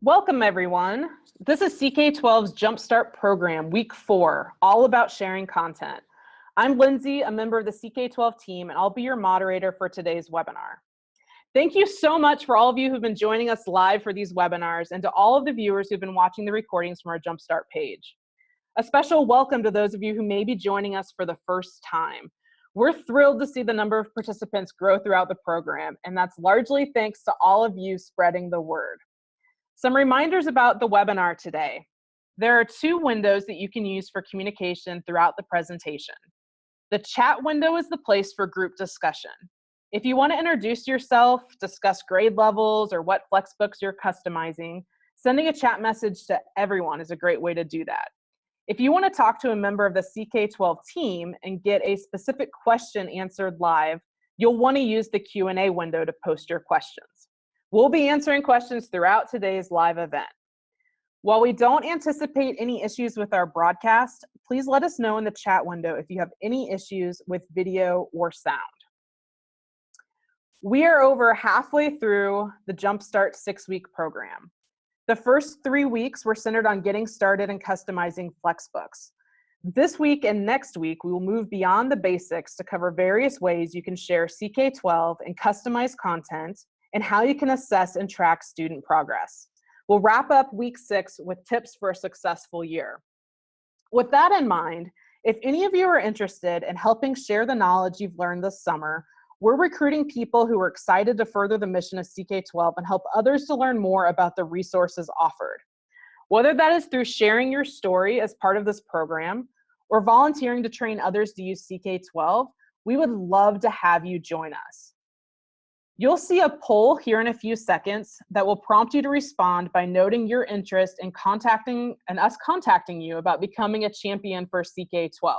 Welcome, everyone. This is CK12's Jumpstart program, week 4, all about sharing content. I'm Lindsay, a member of the CK12 team, and I'll be your moderator for today's webinar. Thank you so much for all of you who've been joining us live for these webinars and to all of the viewers who've been watching the recordings from our Jumpstart page. A special welcome to those of you who may be joining us for the first time. We're thrilled to see the number of participants grow throughout the program, and that's largely thanks to all of you spreading the word. Some reminders about the webinar today. There are 2 windows that you can use for communication throughout the presentation. The chat window is the place for group discussion. If you want to introduce yourself, discuss grade levels, or what flexbooks you're customizing, sending a chat message to everyone is a great way to do that. If you want to talk to a member of the CK12 team and get a specific question answered live, you'll want to use the Q&A window to post your questions. We'll be answering questions throughout today's live event. While we don't anticipate any issues with our broadcast, please let us know in the chat window if you have any issues with video or sound. We are over halfway through the Jumpstart 6-week program. The first 3 weeks were centered on getting started and customizing flexbooks. This week and next week, we will move beyond the basics to cover various ways you can share CK12 and customize content, and how you can assess and track student progress. We'll wrap up week 6 with tips for a successful year. With that in mind, if any of you are interested in helping share the knowledge you've learned this summer, we're recruiting people who are excited to further the mission of CK12 and help others to learn more about the resources offered. Whether that is through sharing your story as part of this program or volunteering to train others to use CK12, we would love to have you join us. You'll see a poll here in a few seconds that will prompt you to respond by noting your interest in us contacting you about becoming a champion for CK12.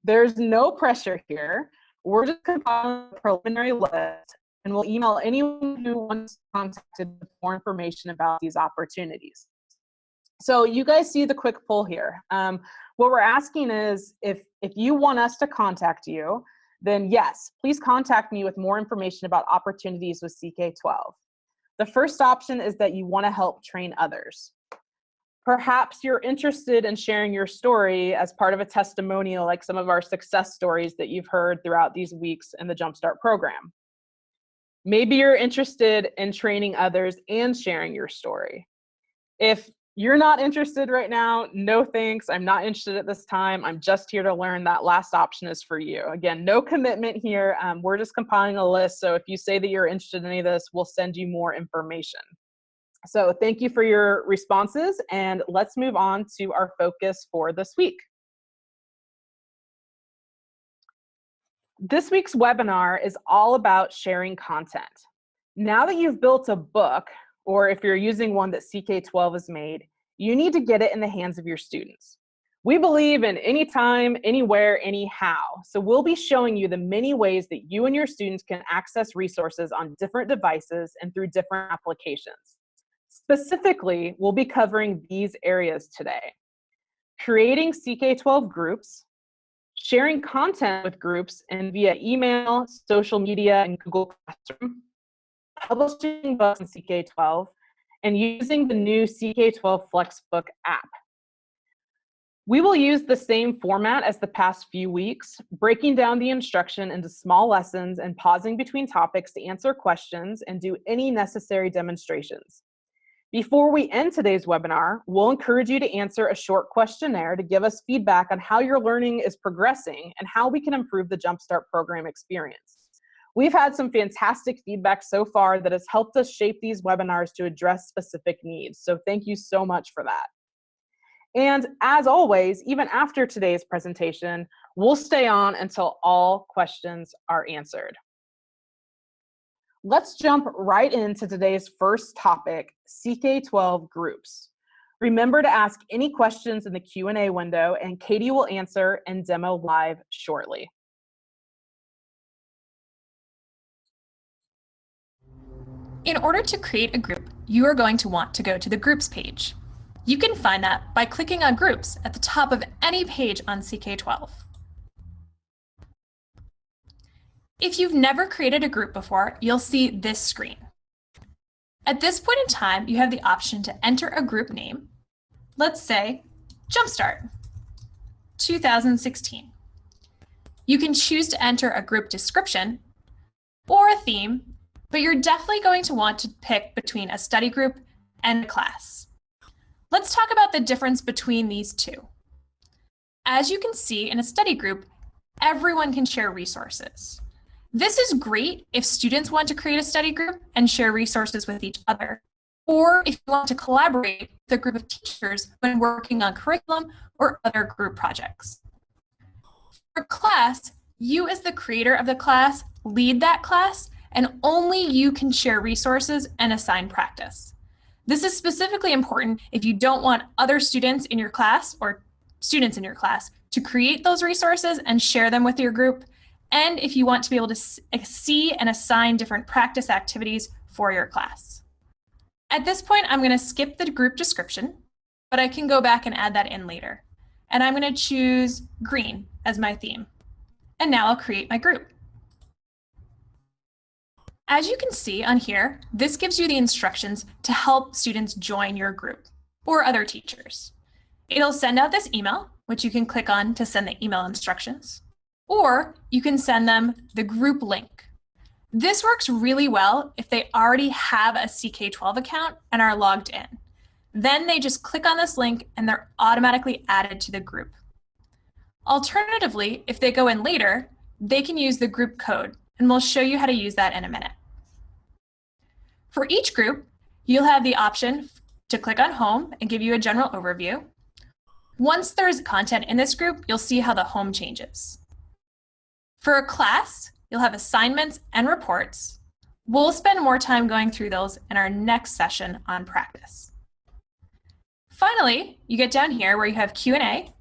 There's no pressure here. We're just compiling a preliminary list, and we'll email anyone who wants contacted with more information about these opportunities. So you guys see the quick poll here. What we're asking is if you want us to contact you, then yes, please contact me with more information about opportunities with CK12. The first option is that you want to help train others. Perhaps you're interested in sharing your story as part of a testimonial like some of our success stories that you've heard throughout these weeks in the Jumpstart program. Maybe you're interested in training others and sharing your story. If you're not interested right now, no thanks. I'm not interested at this time. I'm just here to learn. That last option is for you. Again, no commitment here. We're just compiling a list. So if you say that you're interested in any of this, we'll send you more information. So thank you for your responses, and let's move on to our focus for this week. This week's webinar is all about sharing content. Now that you've built a book, or if you're using one that CK12 has made, you need to get it in the hands of your students. We believe in anytime, anywhere, anyhow. So we'll be showing you the many ways that you and your students can access resources on different devices and through different applications. Specifically, we'll be covering these areas today: creating CK12 groups, sharing content with groups and via email, social media, and Google Classroom, publishing books in CK12, and using the new CK12 Flexbook app. We will use the same format as the past few weeks, breaking down the instruction into small lessons and pausing between topics to answer questions and do any necessary demonstrations. Before we end today's webinar, we'll encourage you to answer a short questionnaire to give us feedback on how your learning is progressing and how we can improve the Jumpstart program experience. We've had some fantastic feedback so far that has helped us shape these webinars to address specific needs. So thank you so much for that. And as always, even after today's presentation, we'll stay on until all questions are answered. Let's jump right into today's first topic, CK12 groups. Remember to ask any questions in the Q&A window, and Katie will answer and demo live shortly. In order to create a group, you are going to want to go to the Groups page. You can find that by clicking on Groups at the top of any page on CK12. If you've never created a group before, you'll see this screen. At this point in time, you have the option to enter a group name. Let's say Jumpstart 2016. You can choose to enter a group description or a theme, but you're definitely going to want to pick between a study group and a class. Let's talk about the difference between these two. As you can see in a study group, everyone can share resources. This is great if students want to create a study group and share resources with each other, or if you want to collaborate with a group of teachers when working on curriculum or other group projects. For class, you as the creator of the class lead that class, and only you can share resources and assign practice. This is specifically important if you don't want other students in your class or students in your class to create those resources and share them with your group, and if you want to be able to see and assign different practice activities for your class. At this point, I'm going to skip the group description, but I can go back and add that in later. And I'm going to choose green as my theme. And now I'll create my group. As you can see on here, this gives you the instructions to help students join your group or other teachers. It'll send out this email, which you can click on to send the email instructions, or you can send them the group link. This works really well if they already have a CK12 account and are logged in. Then they just click on this link and they're automatically added to the group. Alternatively, if they go in later, they can use the group code, and we'll show you how to use that in a minute. For each group, you'll have the option to click on home and give you a general overview. Once there's content in this group, you'll see how the home changes. For a class, you'll have assignments and reports. We'll spend more time going through those in our next session on practice. Finally, you get down here where you have Q&A,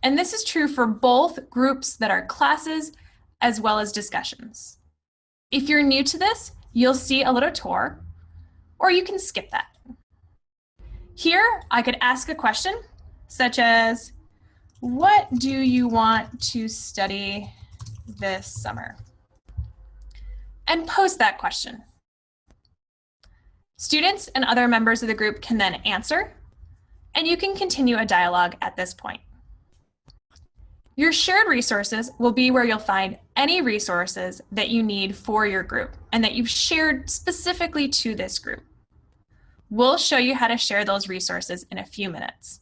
and this is true for both groups that are classes as well as discussions. If you're new to this, you'll see a little tour, or you can skip that. Here, I could ask a question such as, what do you want to study this summer? And post that question. Students and other members of the group can then answer, and you can continue a dialogue at this point. Your shared resources will be where you'll find any resources that you need for your group and that you've shared specifically to this group. We'll show you how to share those resources in a few minutes.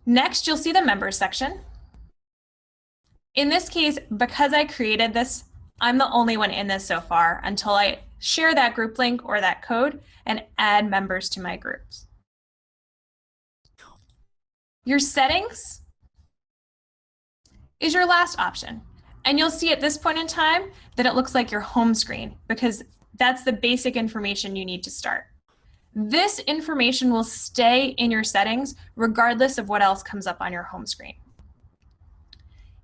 Next, you'll see the members section. In this case, because I created this, I'm the only one in this so far until I share that group link or that code and add members to my groups. Your settings is your last option. And you'll see at this point in time that it looks like your home screen because that's the basic information you need to start. This information will stay in your settings regardless of what else comes up on your home screen.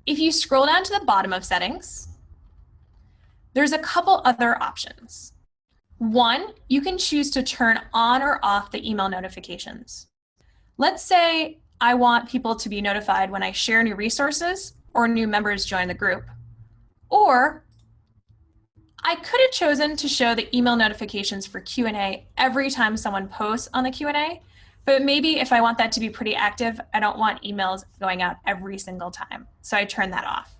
If you scroll down to the bottom of settings, there's a couple other options. One, you can choose to turn on or off the email notifications. Let's say I want people to be notified when I share new resources or new members join the group. Or I could have chosen to show the email notifications for Q&A every time someone posts on the Q&A, but maybe if I want that to be pretty active, I don't want emails going out every single time, so I turn that off.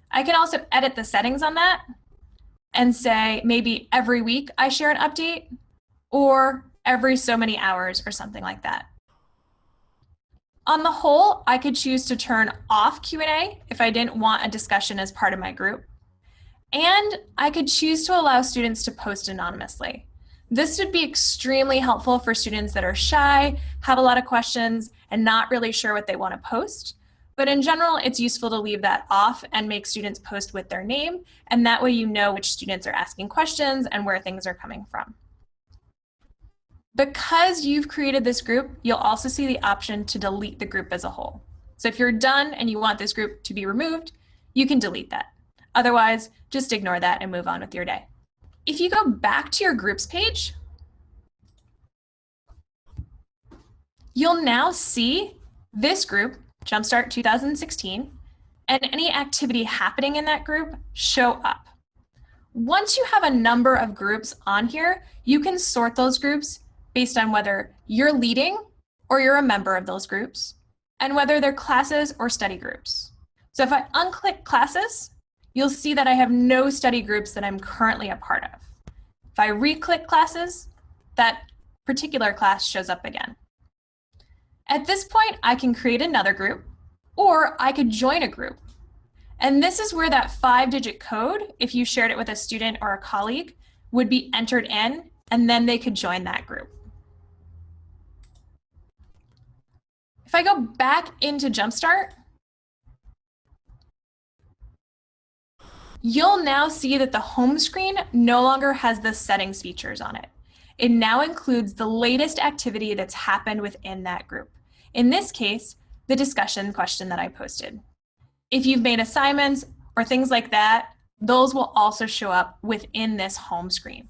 I can also edit the settings on that and say maybe every week I share an update or every so many hours or something like that. On the whole, I could choose to turn off Q&A if I didn't want a discussion as part of my group. And I could choose to allow students to post anonymously. This would be extremely helpful for students that are shy, have a lot of questions, and not really sure what they want to post. But in general, it's useful to leave that off and make students post with their name, and that way you know which students are asking questions and where things are coming from. Because you've created this group, you'll also see the option to delete the group as a whole. So if you're done and you want this group to be removed, you can delete that. Otherwise, just ignore that and move on with your day. If you go back to your groups page, you'll now see this group, Jumpstart 2016, and any activity happening in that group show up. Once you have a number of groups on here, you can sort those groups based on whether you're leading or you're a member of those groups, and whether they're classes or study groups. So if I unclick classes, you'll see that I have no study groups that I'm currently a part of. If I re-click classes, that particular class shows up again. At this point, I can create another group, or I could join a group. And this is where that 5-digit code, if you shared it with a student or a colleague, would be entered in, and then they could join that group. If I go back into Jumpstart, you'll now see that the home screen no longer has the settings features on it. It now includes the latest activity that's happened within that group. In this case, the discussion question that I posted. If you've made assignments or things like that, those will also show up within this home screen.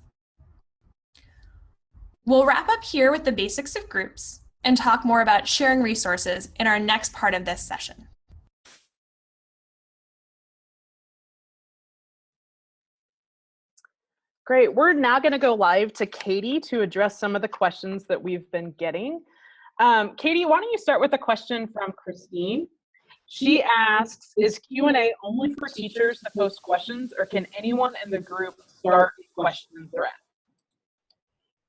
We'll wrap up here with the basics of groups and talk more about sharing resources in our next part of this session. Great, we're now gonna go live to Katie to address some of the questions that we've been getting. Katie, why don't you start with a question from Christine? She asks, is Q&A only for teachers to post questions, or can anyone in the group start a question thread?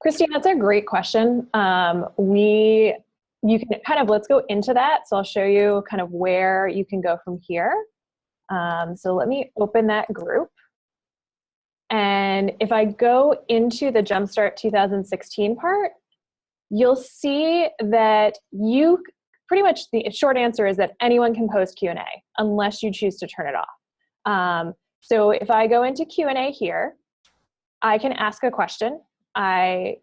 Christine, that's a great question. You can kind of, let's go into that. So I'll show you kind of where you can go from here. So let me open that group. And if I go into the Jumpstart 2016 part, you'll see that you pretty much, the short answer is that anyone can post Q&A unless you choose to turn it off. So if I go into Q&A here, I can ask a question. I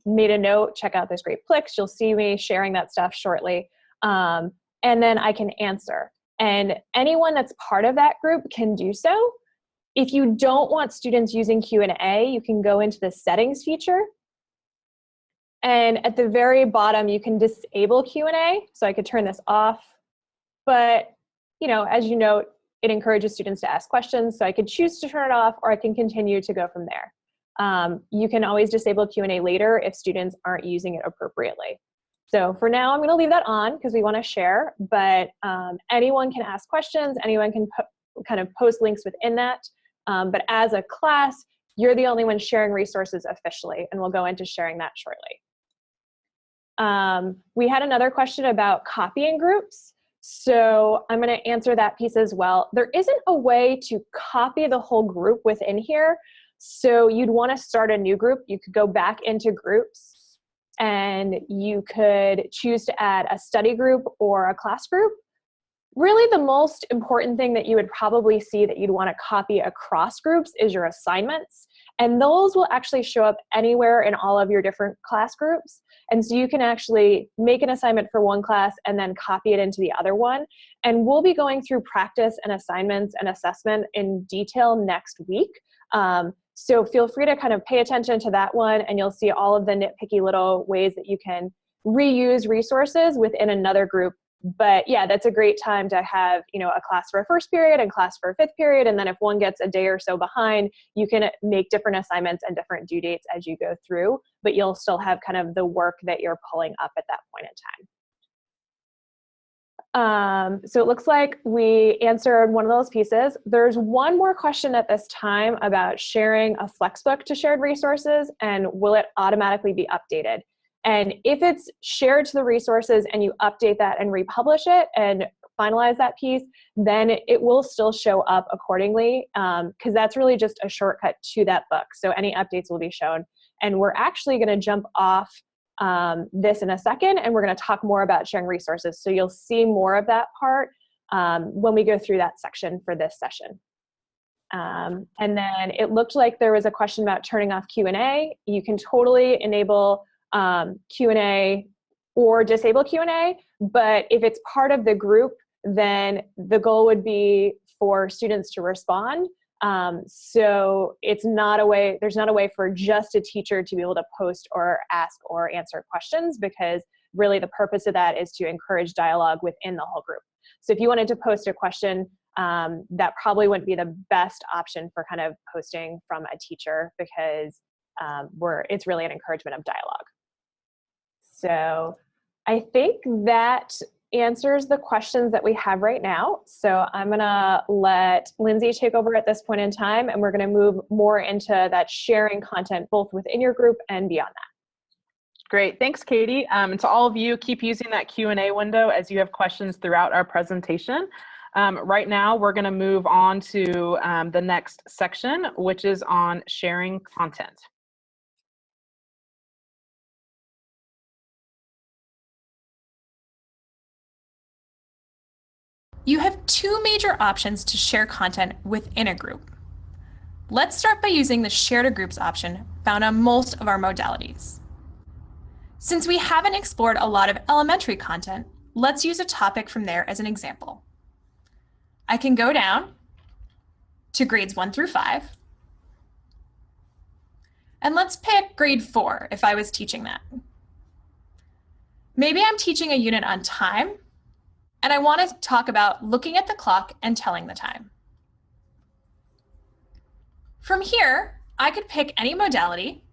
made a note, check out this great Plix. You'll see me sharing that stuff shortly. And then I can answer. And anyone that's part of that group can do so. If you don't want students using Q&A, you can go into the settings feature. And at the very bottom, you can disable Q&A. So I could turn this off. But as you note, it encourages students to ask questions. So I could choose to turn it off, or I can continue to go from there. You can always disable Q&A later if students aren't using it appropriately. So for now, I'm going to leave that on because we want to share. But anyone can ask questions. Anyone can kind of post links within that. But as a class, you're the only one sharing resources officially, and we'll go into sharing that shortly. We had another question about copying groups. So I'm going to answer that piece as well. There isn't a way to copy the whole group within here. So you'd want to start a new group. You could go back into groups, and you could choose to add a study group or a class group. Really, the most important thing that you would probably see that you'd want to copy across groups is your assignments. And those will actually show up anywhere in all of your different class groups. And so you can actually make an assignment for one class and then copy it into the other one. And we'll be going through practice and assignments and assessment in detail next week. So feel free to kind of pay attention to that one, and you'll see all of the nitpicky little ways that you can reuse resources within another group. But yeah, that's a great time to have, a class for a first period and class for a fifth period. And then if one gets a day or so behind, you can make different assignments and different due dates as you go through, but you'll still have kind of the work that you're pulling up at that point in time. So it looks like we answered one of those pieces. There's one more question at this time about sharing a Flexbook to shared resources, and will it automatically be updated? And if it's shared to the resources and you update that and republish it and finalize that piece, then it will still show up accordingly, because that's really just a shortcut to that book. So any updates will be shown. And we're actually going to jump off this in a second, and we're going to talk more about sharing resources. So you'll see more of that part when we go through that section for this session. And then it looked like there was a question about turning off Q&A. You can totally enable Q&A or disable Q&A, but if it's part of the group, then the goal would be for students to respond. So there's not a way for just a teacher to be able to post or ask or answer questions, because really the purpose of that is to encourage dialogue within the whole group. So if you wanted to post a question that probably wouldn't be the best option for kind of posting from a teacher, because it's really an encouragement of dialogue. So I think that answers the questions that we have right now. So I'm gonna let Lindsay take over at this point in time, and we're gonna move more into that sharing content both within your group and beyond that. Great, thanks Katie. And to all of you, keep using that Q&A window as you have questions throughout our presentation. Right now, we're gonna move on to the next section, which is on sharing content. You have two major options to share content within a group. Let's start by using the Share to Groups option found on most of our modalities. Since we haven't explored a lot of elementary content, let's use a topic from there as an example. I can go down to grades 1 through 5, and let's pick grade 4 if I was teaching that. Maybe I'm teaching a unit on time, and I want to talk about looking at the clock and telling the time. From here, I could pick any modality,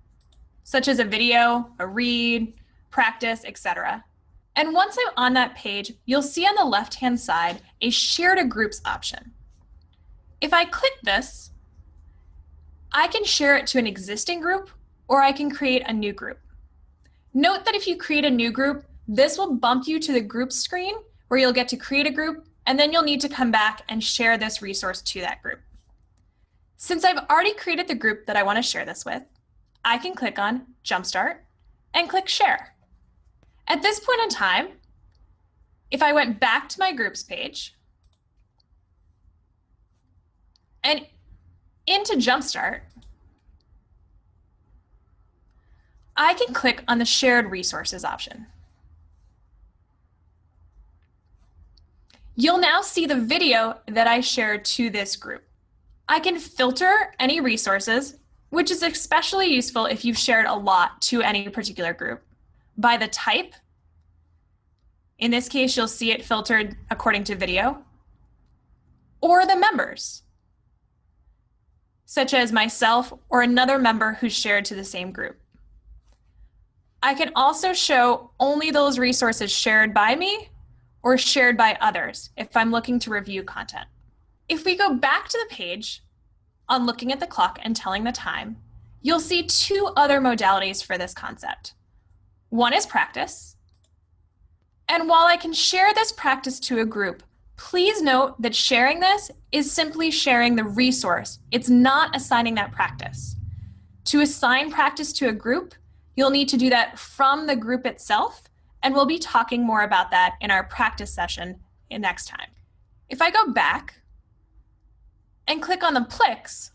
such as a video, a read, practice, etc. And once I'm on that page, you'll see on the left-hand side a Share to Groups option. If I click this, I can share it to an existing group, or I can create a new group. Note that if you create a new group, this will bump you to the group screen where you'll get to create a group, and then you'll need to come back and share this resource to that group. Since I've already created the group that I want to share this with, I can click on Jumpstart and click Share. At this point in time, if I went back to my groups page and into Jumpstart, I can click on the Shared Resources option. You'll now see the video that I shared to this group. I can filter any resources, which is especially useful if you've shared a lot to any particular group, by the type. In this case, you'll see it filtered according to video, or the members, such as myself or another member who's shared to the same group. I can also show only those resources shared by me or shared by others if I'm looking to review content. If we go back to the page on looking at the clock and telling the time, you'll see two other modalities for this concept. One is practice. And while I can share this practice to a group, please note that sharing this is simply sharing the resource. It's not assigning that practice. To assign practice to a group, you'll need to do that from the group itself, and we'll be talking more about that in our practice session next time. If I go back and click on the Plix,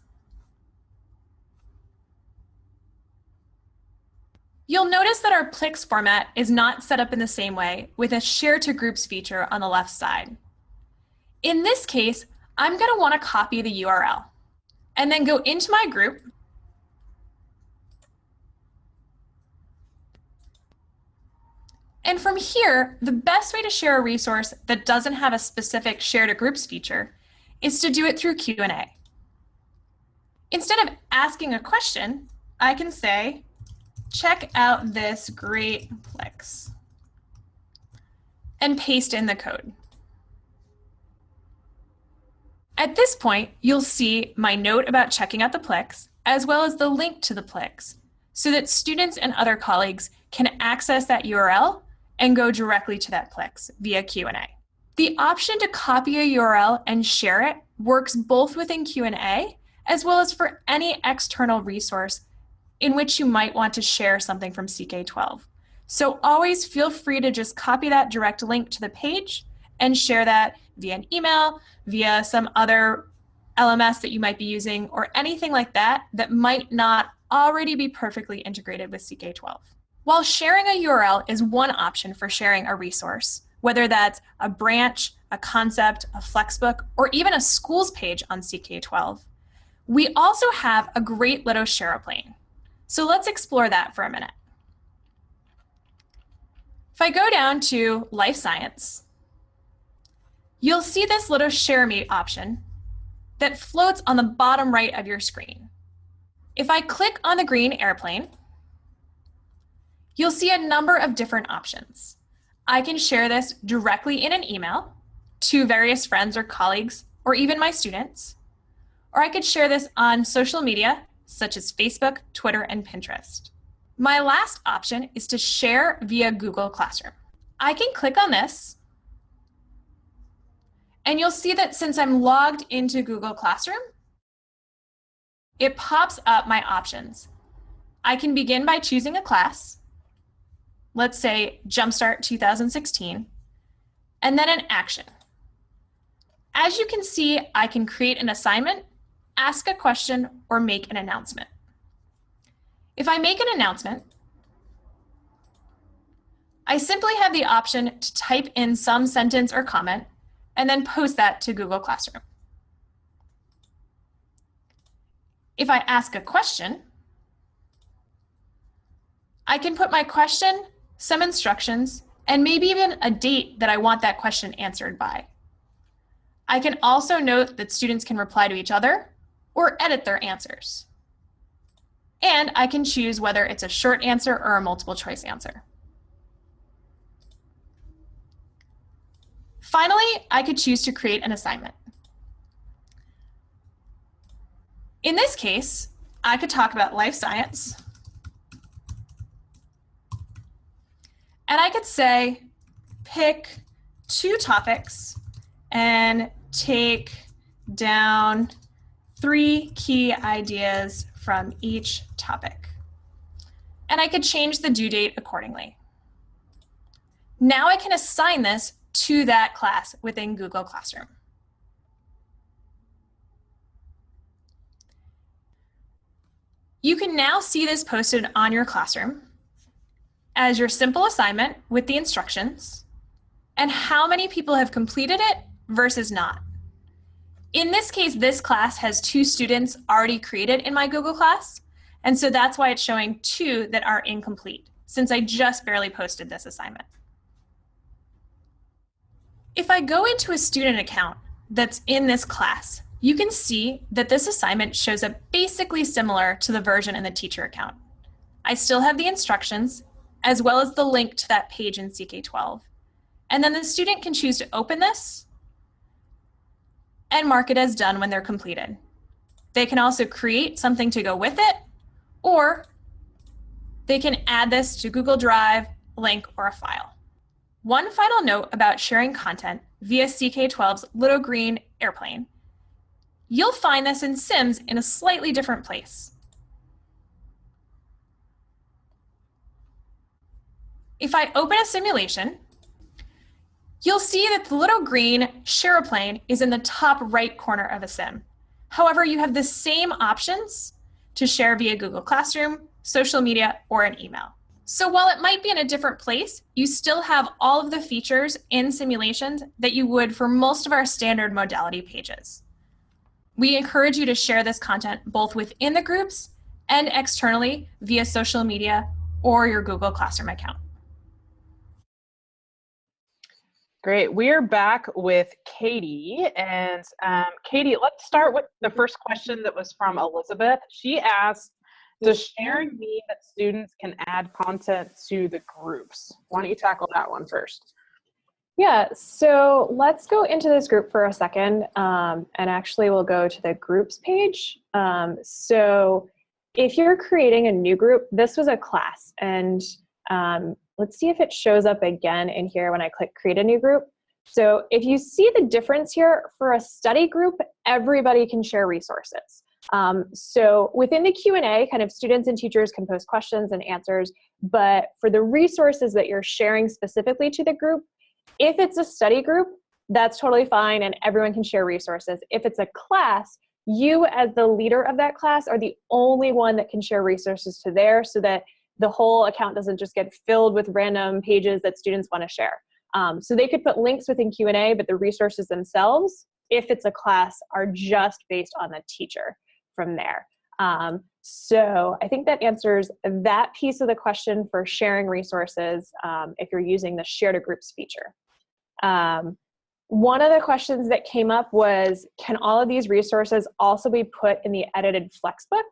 you'll notice that our Plix format is not set up in the same way with a Share to Groups feature on the left side. In this case, I'm going to want to copy the URL and then go into my group and from here, the best way to share a resource that doesn't have a specific Share to Groups feature is to do it through Q&A. Instead of asking a question, I can say, check out this great Plix, and paste in the code. At this point, you'll see my note about checking out the Plix, as well as the link to the Plix, so that students and other colleagues can access that URL and go directly to that Plix via Q&A. The option to copy a URL and share it works both within Q&A as well as for any external resource in which you might want to share something from CK12. So always feel free to just copy that direct link to the page and share that via an email, via some other LMS that you might be using, or anything like that that might not already be perfectly integrated with CK12. While sharing a URL is one option for sharing a resource, whether that's a branch, a concept, a flexbook, or even a schools page on CK12, we also have a great little ShareAplane. So let's explore that for a minute. If I go down to Life Science, you'll see this little Share Me option that floats on the bottom right of your screen. If I click on the green airplane, you'll see a number of different options. I can share this directly in an email to various friends or colleagues, or even my students, or I could share this on social media, such as Facebook, Twitter, and Pinterest. My last option is to share via Google Classroom. I can click on this, and you'll see that since I'm logged into Google Classroom, it pops up my options. I can begin by choosing a class, let's say Jumpstart 2016, and then an action. As you can see, I can create an assignment, ask a question, or make an announcement. If I make an announcement, I simply have the option to type in some sentence or comment and then post that to Google Classroom. If I ask a question, I can put my question, some instructions, and maybe even a date that I want that question answered by. I can also note that students can reply to each other or edit their answers. And I can choose whether it's a short answer or a multiple choice answer. Finally, I could choose to create an assignment. In this case, I could talk about life science. And I could say, pick 2 topics and take down 3 key ideas from each topic. And I could change the due date accordingly. Now I can assign this to that class within Google Classroom. You can now see this posted on your classroom as your simple assignment with the instructions and how many people have completed it versus not. In this case, this class has 2 students already created in my Google class, and so that's why it's showing 2 that are incomplete, since I just barely posted this assignment. If I go into a student account that's in this class, you can see that this assignment shows up basically similar to the version in the teacher account. I still have the instructions, as well as the link to that page in CK12. And then the student can choose to open this and mark it as done when they're completed. They can also create something to go with it, or they can add this to Google Drive, link, or a file. One final note about sharing content via CK12's little green airplane. You'll find this in Sims in a slightly different place. If I open a simulation, you'll see that the little green share a plane is in the top right corner of a sim. However, you have the same options to share via Google Classroom, social media, or an email. So while it might be in a different place, you still have all of the features in simulations that you would for most of our standard modality pages. We encourage you to share this content both within the groups and externally via social media or your Google Classroom account. Great. We're back with Katie. And Katie, let's start with the first question that was from Elizabeth. She asked, does sharing mean that students can add content to the groups? Why don't you tackle that one first? Yeah, so let's go into this group for a second, and actually we'll go to the groups page. So if you're creating a new group, this was a class, and let's see if it shows up again in here when I click create a new group. So if you see the difference here, for a study group, everybody can share resources. So within the Q&A, kind of students and teachers can post questions and answers, but for the resources that you're sharing specifically to the group, if it's a study group, that's totally fine and everyone can share resources. If it's a class, you as the leader of that class are the only one that can share resources to there, so that the whole account doesn't just get filled with random pages that students want to share. So they could put links within Q&A, but the resources themselves, if it's a class, are just based on the teacher from there. So I think that answers that piece of the question for sharing resources if you're using the Share to Groups feature. one of the questions that came up was, can all of these resources also be put in the edited Flexbook?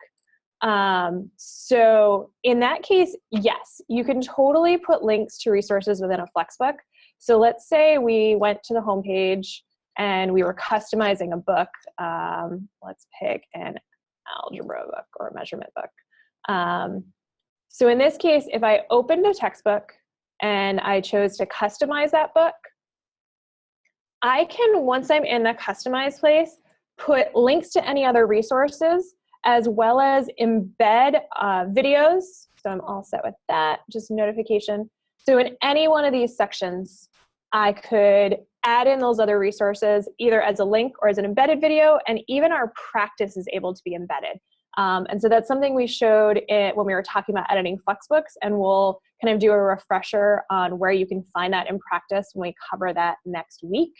So in that case, yes, you can totally put links to resources within a Flexbook. So let's say we went to the homepage and we were customizing a book. Let's pick an algebra book or a measurement book. So in this case, if I opened a textbook and I chose to customize that book, I can, once I'm in the customize place, put links to any other resources, as well as embed videos. So I'm all set with that, just notification. So in any one of these sections, I could add in those other resources, either as a link or as an embedded video, and even our practice is able to be embedded. And so that's something we showed when we were talking about editing Flexbooks, and we'll kind of do a refresher on where you can find that in practice when we cover that next week.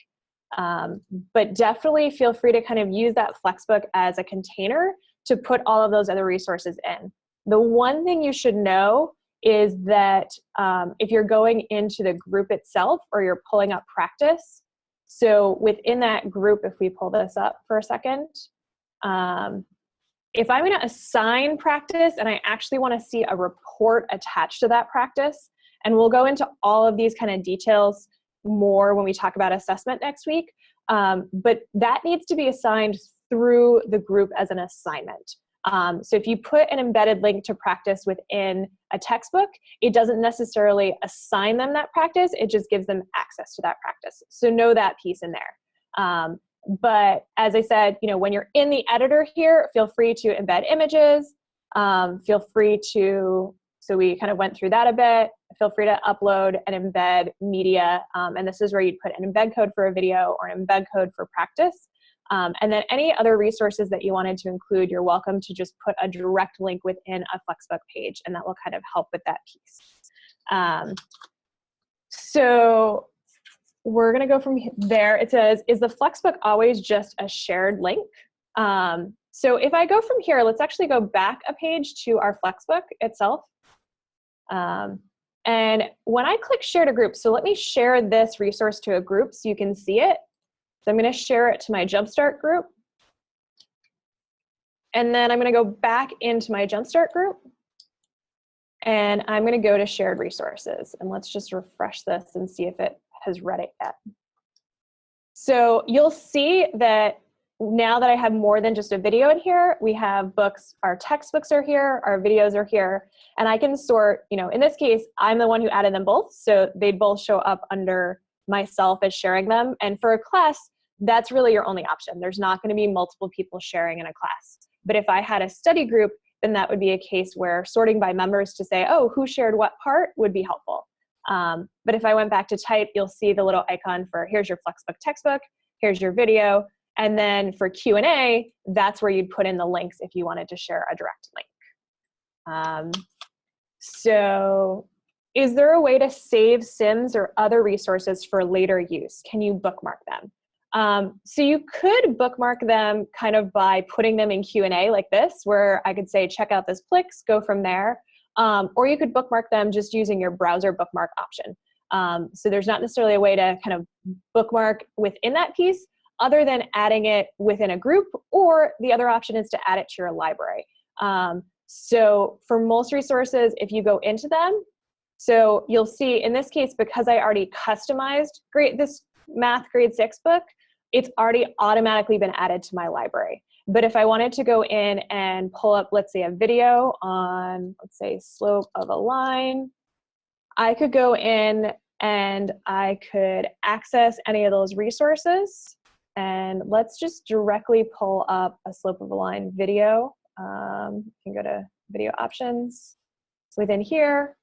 But definitely feel free to kind of use that Flexbook as a container to put all of those other resources in. The one thing you should know is that if you're going into the group itself or you're pulling up practice, so within that group, if we pull this up for a second, if I'm going to assign practice and I actually want to see a report attached to that practice, and we'll go into all of these kind of details more when we talk about assessment next week, but that needs to be assigned through the group as an assignment. So if you put an embedded link to practice within a textbook, it doesn't necessarily assign them that practice, it just gives them access to that practice. So know that piece in there. But as I said, you know, when you're in the editor here, feel free to embed images, feel free to, so we kind of went through that a bit, feel free to upload and embed media, and this is where you'd put an embed code for a video or an embed code for practice. And then any other resources that you wanted to include, you're welcome to just put a direct link within a Flexbook page, and that will kind of help with that piece. So we're going to go from there. It says, is the Flexbook always just a shared link? So if I go from here, let's actually go back a page to our Flexbook itself. And when I click share to group, so let me share this resource to a group so you can see it. So I'm going to share it to my Jumpstart group. And then I'm going to go back into my Jumpstart group. And I'm going to go to shared resources. And let's just refresh this and see if it has read it yet. So you'll see that now that I have more than just a video in here, we have books, our textbooks are here, our videos are here, and I can sort, you know, in this case, I'm the one who added them both, so they'd both show up under myself as sharing them. And for a class, that's really your only option. There's not going to be multiple people sharing in a class. But if I had a study group, then that would be a case where sorting by members to say, oh, who shared what part would be helpful. But if I went back to type, you'll see the little icon for here's your Flexbook textbook, here's your video, and then for Q&A, that's where you'd put in the links if you wanted to share a direct link. So is there a way to save SIMs or other resources for later use? Can you bookmark them? So you could bookmark them kind of by putting them in Q&A like this, where I could say, check out this Plix, go from there. Or you could bookmark them just using your browser bookmark option. So there's not necessarily a way to kind of bookmark within that piece other than adding it within a group, or the other option is to add it to your library. So for most resources, if you go into them, so you'll see in this case, because I already customized this math grade 6 book, it's already automatically been added to my library. But if I wanted to go in and pull up, let's say, a video on, let's say, slope of a line, I could go in and I could access any of those resources. And let's just directly pull up a slope of a line video. You can go to video options within here.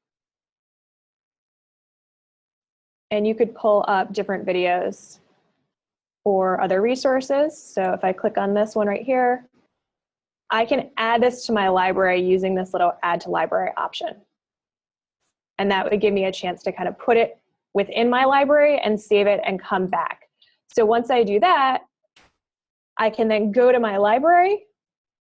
And you could pull up different videos or other resources. So if I click on this one right here, I can add this to my library using this little add to library option. And that would give me a chance to kind of put it within my library and save it and come back. So once I do that, I can then go to my library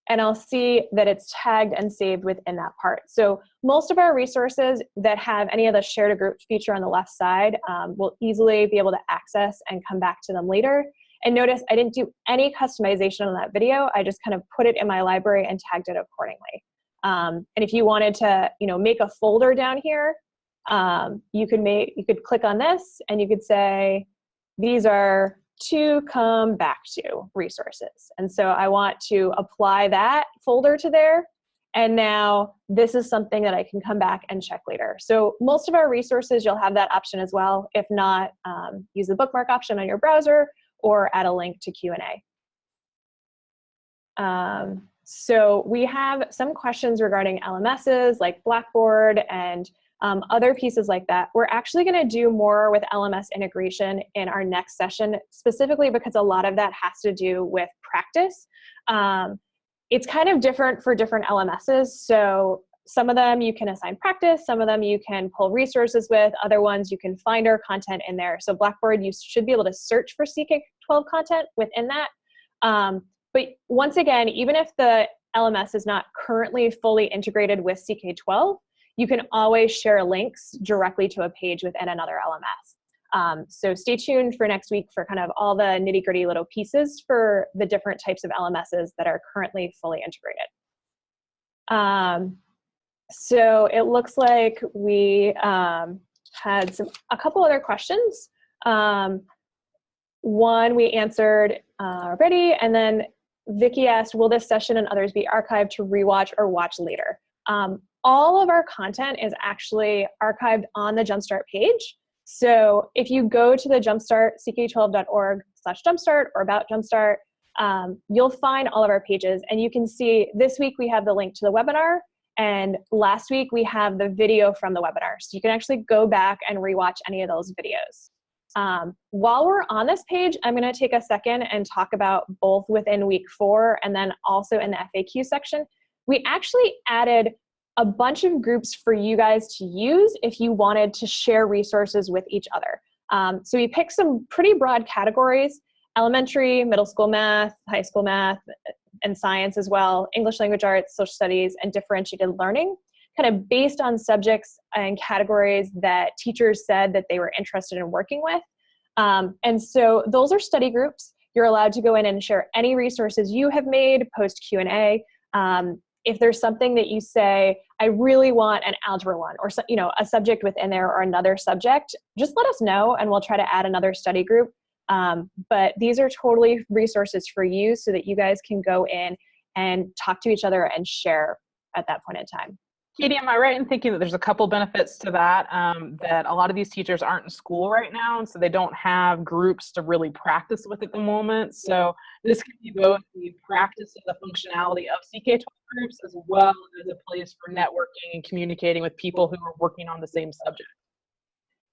and I'll see that it's tagged and saved within that part. So most of our resources that have any of the share to group feature on the left side will easily be able to access and come back to them later. And notice I didn't do any customization on that video. I just kind of put it in my library and tagged it accordingly. And if you wanted to, make a folder down here, you could click on this and you could say, these are to come back to resources. And so I want to apply that folder to there. And now this is something that I can come back and check later. So most of our resources, you'll have that option as well. If not, use the bookmark option on your browser or add a link to Q&A. So we have some questions regarding LMSs like Blackboard and other pieces like that. We're actually going to do more with LMS integration in our next session, specifically because a lot of that has to do with practice. It's kind of different for different LMSs. So some of them you can assign practice, some of them you can pull resources with, other ones you can find our content in there. So Blackboard, you should be able to search for CK12 content within that. But once again, even if the LMS is not currently fully integrated with CK12, you can always share links directly to a page within another LMS. So stay tuned for next week for kind of all the nitty-gritty little pieces for the different types of LMSs that are currently fully integrated. So it looks like we had a couple other questions. One we answered already, and then Vicky asked, will this session and others be archived to rewatch or watch later? All of our content is actually archived on the Jumpstart page. So if you go to the Jumpstart, ck12.org/Jumpstart or about Jumpstart, you'll find all of our pages. And you can see this week we have the link to the webinar, and last week we have the video from the webinar. So you can actually go back and rewatch any of those videos. While we're on this page, I'm going to take a second and talk about both within week 4 and then also in the FAQ section. We actually added a bunch of groups for you guys to use if you wanted to share resources with each other. So we picked some pretty broad categories: elementary, middle school math, high school math, and science as well, English language arts, social studies, and differentiated learning, kind of based on subjects and categories that teachers said that they were interested in working with. And so those are study groups. You're allowed to go in and share any resources you have made, post Q&A. If there's something that you say, I really want an algebra one, or a subject within there or another subject, just let us know and we'll try to add another study group. But these are totally resources for you so that you guys can go in and talk to each other and share at that point in time. Katie, am I right in thinking that there's a couple benefits to that, that a lot of these teachers aren't in school right now, and so they don't have groups to really practice with at the moment? So this can be both the practice and the functionality of CK12 groups, as well as a place for networking and communicating with people who are working on the same subject.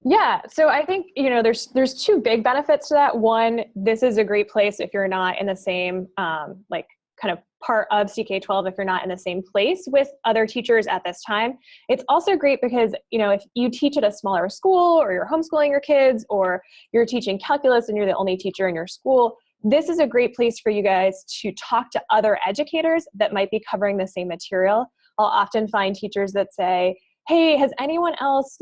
Yeah, so I think, there's two big benefits to that. One, this is a great place if you're not in the same, kind of part of CK12, if you're not in the same place with other teachers at this time. It's also great because, if you teach at a smaller school, or you're homeschooling your kids, or you're teaching calculus and you're the only teacher in your school, this is a great place for you guys to talk to other educators that might be covering the same material. I'll often find teachers that say, hey, has anyone else,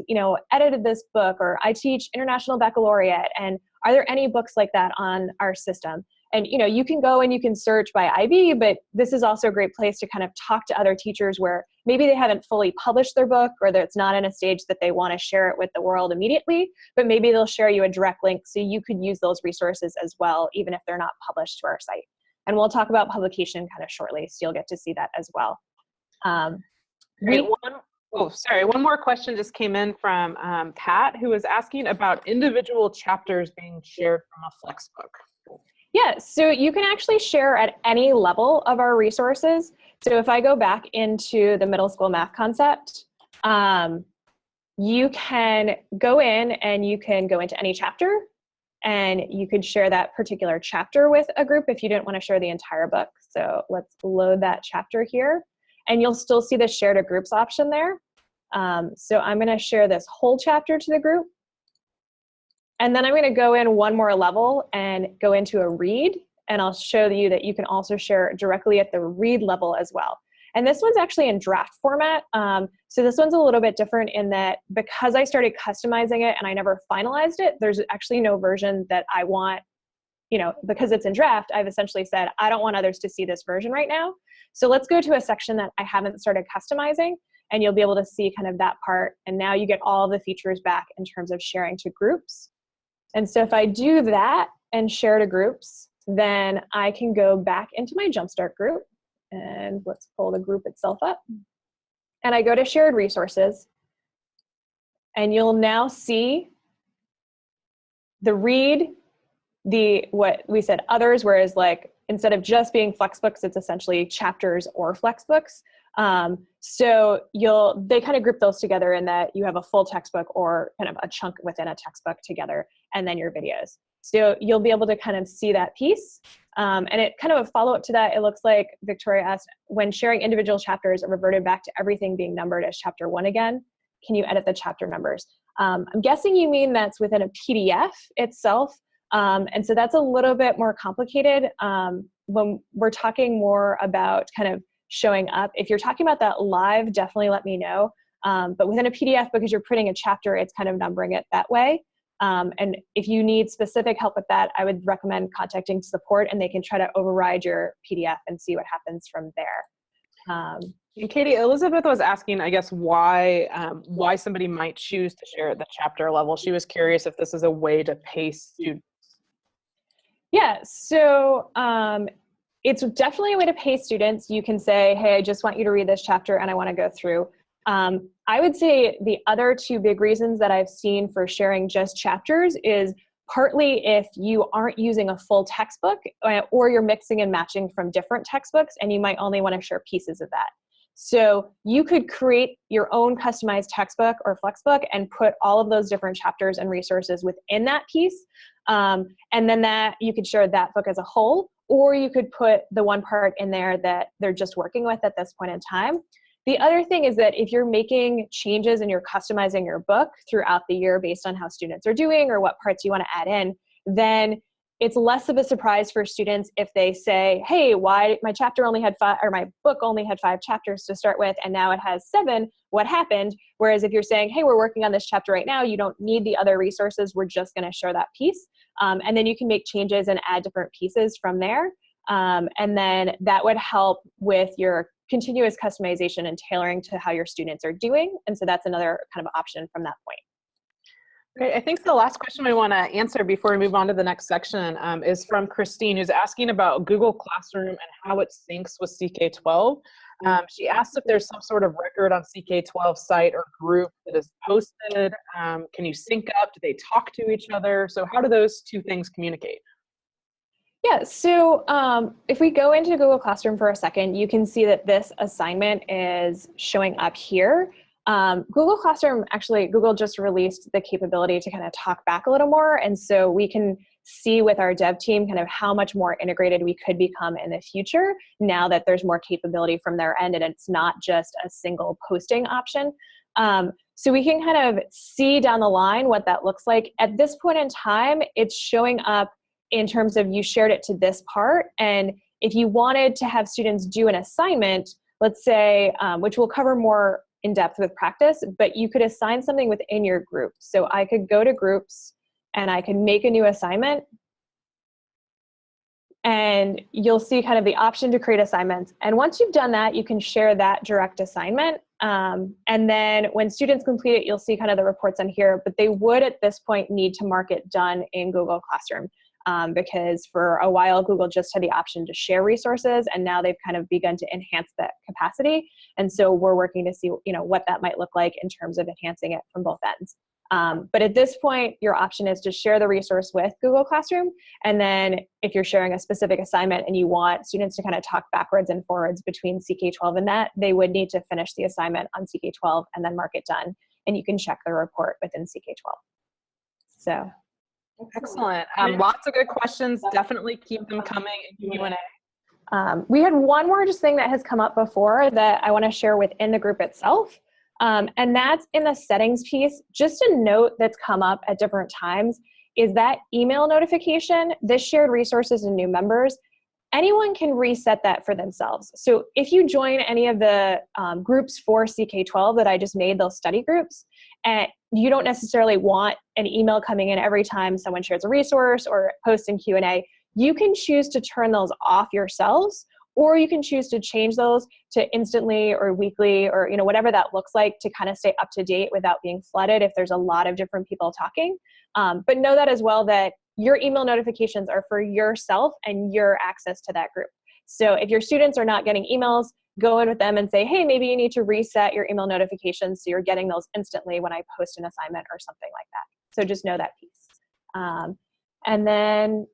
edited this book? Or I teach International Baccalaureate, and are there any books like that on our system? And, you can go and you can search by IB, but this is also a great place to kind of talk to other teachers where maybe they haven't fully published their book, or that it's not in a stage that they want to share it with the world immediately, but maybe they'll share you a direct link so you could use those resources as well, even if they're not published to our site. And we'll talk about publication kind of shortly, so you'll get to see that as well. One more question just came in from Pat, who was asking about individual chapters being shared from a Flexbook. Yeah, so you can actually share at any level of our resources. So if I go back into the middle school math concept, you can go in and you can go into any chapter, and you could share that particular chapter with a group if you didn't want to share the entire book. So let's load that chapter here, and you'll still see the share to groups option there. So I'm going to share this whole chapter to the group. And then I'm going to go in one more level and go into a read. and I'll show you that you can also share directly at the read level as well. And this one's actually in draft format. So this one's a little bit different in that because I started customizing it and I never finalized it, there's actually no version that I want, because it's in draft, I've essentially said, I don't want others to see this version right now. So let's go to a section that I haven't started customizing, and you'll be able to see kind of that part. And now you get all the features back in terms of sharing to groups. And so if I do that and share to groups, then I can go back into my Jumpstart group, and let's pull the group itself up. And I go to shared resources, and you'll now see the read, what we said others, whereas like instead of just being flexbooks, it's essentially chapters or flexbooks. So they kind of group those together in that you have a full textbook or kind of a chunk within a textbook together, and then your videos. So you'll be able to kind of see that piece. And it kind of a follow-up to that, it looks like Victoria asked, when sharing individual chapters, it reverted back to everything being numbered as chapter 1 again. Can you edit the chapter numbers? I'm guessing you mean that's within a PDF itself. And so that's a little bit more complicated when we're talking more about kind of showing up. If you're talking about that live, definitely let me know. But within a PDF, because you're printing a chapter, it's kind of numbering it that way. And if you need specific help with that, I would recommend contacting support, and they can try to override your PDF and see what happens from there. And Katie, Elizabeth was asking, I guess, why somebody might choose to share at the chapter level. She was curious if this is a way to pace students. Yeah, so it's definitely a way to pay students. You can say, hey, I just want you to read this chapter and I want to go through. I would say the other two big reasons that I've seen for sharing just chapters is partly if you aren't using a full textbook, or you're mixing and matching from different textbooks and you might only want to share pieces of that. So you could create your own customized textbook or flexbook and put all of those different chapters and resources within that piece. And then that you could share that book as a whole, or you could put the one part in there that they're just working with at this point in time. The other thing is that if you're making changes and you're customizing your book throughout the year based on how students are doing or what parts you want to add in, then it's less of a surprise for students if they say, hey, why my chapter only had 5, or my book only had 5 chapters to start with, and now it has 7, what happened? Whereas if you're saying, hey, we're working on this chapter right now, you don't need the other resources, we're just gonna share that piece. And then you can make changes and add different pieces from there. And then that would help with your continuous customization and tailoring to how your students are doing. And so that's another kind of option from that point. Great. I think the last question we want to answer before we move on to the next section is from Christine, who's asking about Google Classroom and how it syncs with CK12. She asked if there's some sort of record on CK12 site or group that is posted. Can you sync up? Do they talk to each other? So how do those two things communicate? Yeah, so if we go into Google Classroom for a second, you can see that this assignment is showing up here. Google Classroom, actually, Google just released the capability to kind of talk back a little more. And so we can see with our dev team kind of how much more integrated we could become in the future now that there's more capability from their end and it's not just a single posting option. So we can kind of see down the line what that looks like. At this point in time, it's showing up in terms of you shared it to this part. And if you wanted to have students do an assignment, let's say, which we'll cover more in depth with practice, but you could assign something within your group. So I could go to groups and I could make a new assignment. And you'll see kind of the option to create assignments. And once you've done that, you can share that direct assignment. And then when students complete it, you'll see kind of the reports on here, but they would at this point need to mark it done in Google Classroom. Because for a while, Google just had the option to share resources, and now they've kind of begun to enhance that capacity. And so we're working to see, what that might look like in terms of enhancing it from both ends. But at this point, your option is to share the resource with Google Classroom. And then if you're sharing a specific assignment and you want students to kind of talk backwards and forwards between CK12 and that, they would need to finish the assignment on CK12 and then mark it done. And you can check the report within CK12. So. Excellent. Lots of good questions. Definitely keep them coming in Q&A. We had one more just thing that has come up before that I want to share within the group itself. And that's in the settings piece. Just a note that's come up at different times is that email notification, this shared resources and new members, anyone can reset that for themselves. So if you join any of the groups for CK12 that I just made, those study groups, and you don't necessarily want an email coming in every time someone shares a resource or posts in Q&A, you can choose to turn those off yourselves, or you can choose to change those to instantly or weekly or whatever that looks like to kind of stay up to date without being flooded if there's a lot of different people talking. But know that as well, that your email notifications are for yourself and your access to that group. So if your students are not getting emails, go in with them and say, hey, maybe you need to reset your email notifications so you're getting those instantly when I post an assignment or something like that. So just know that piece. And then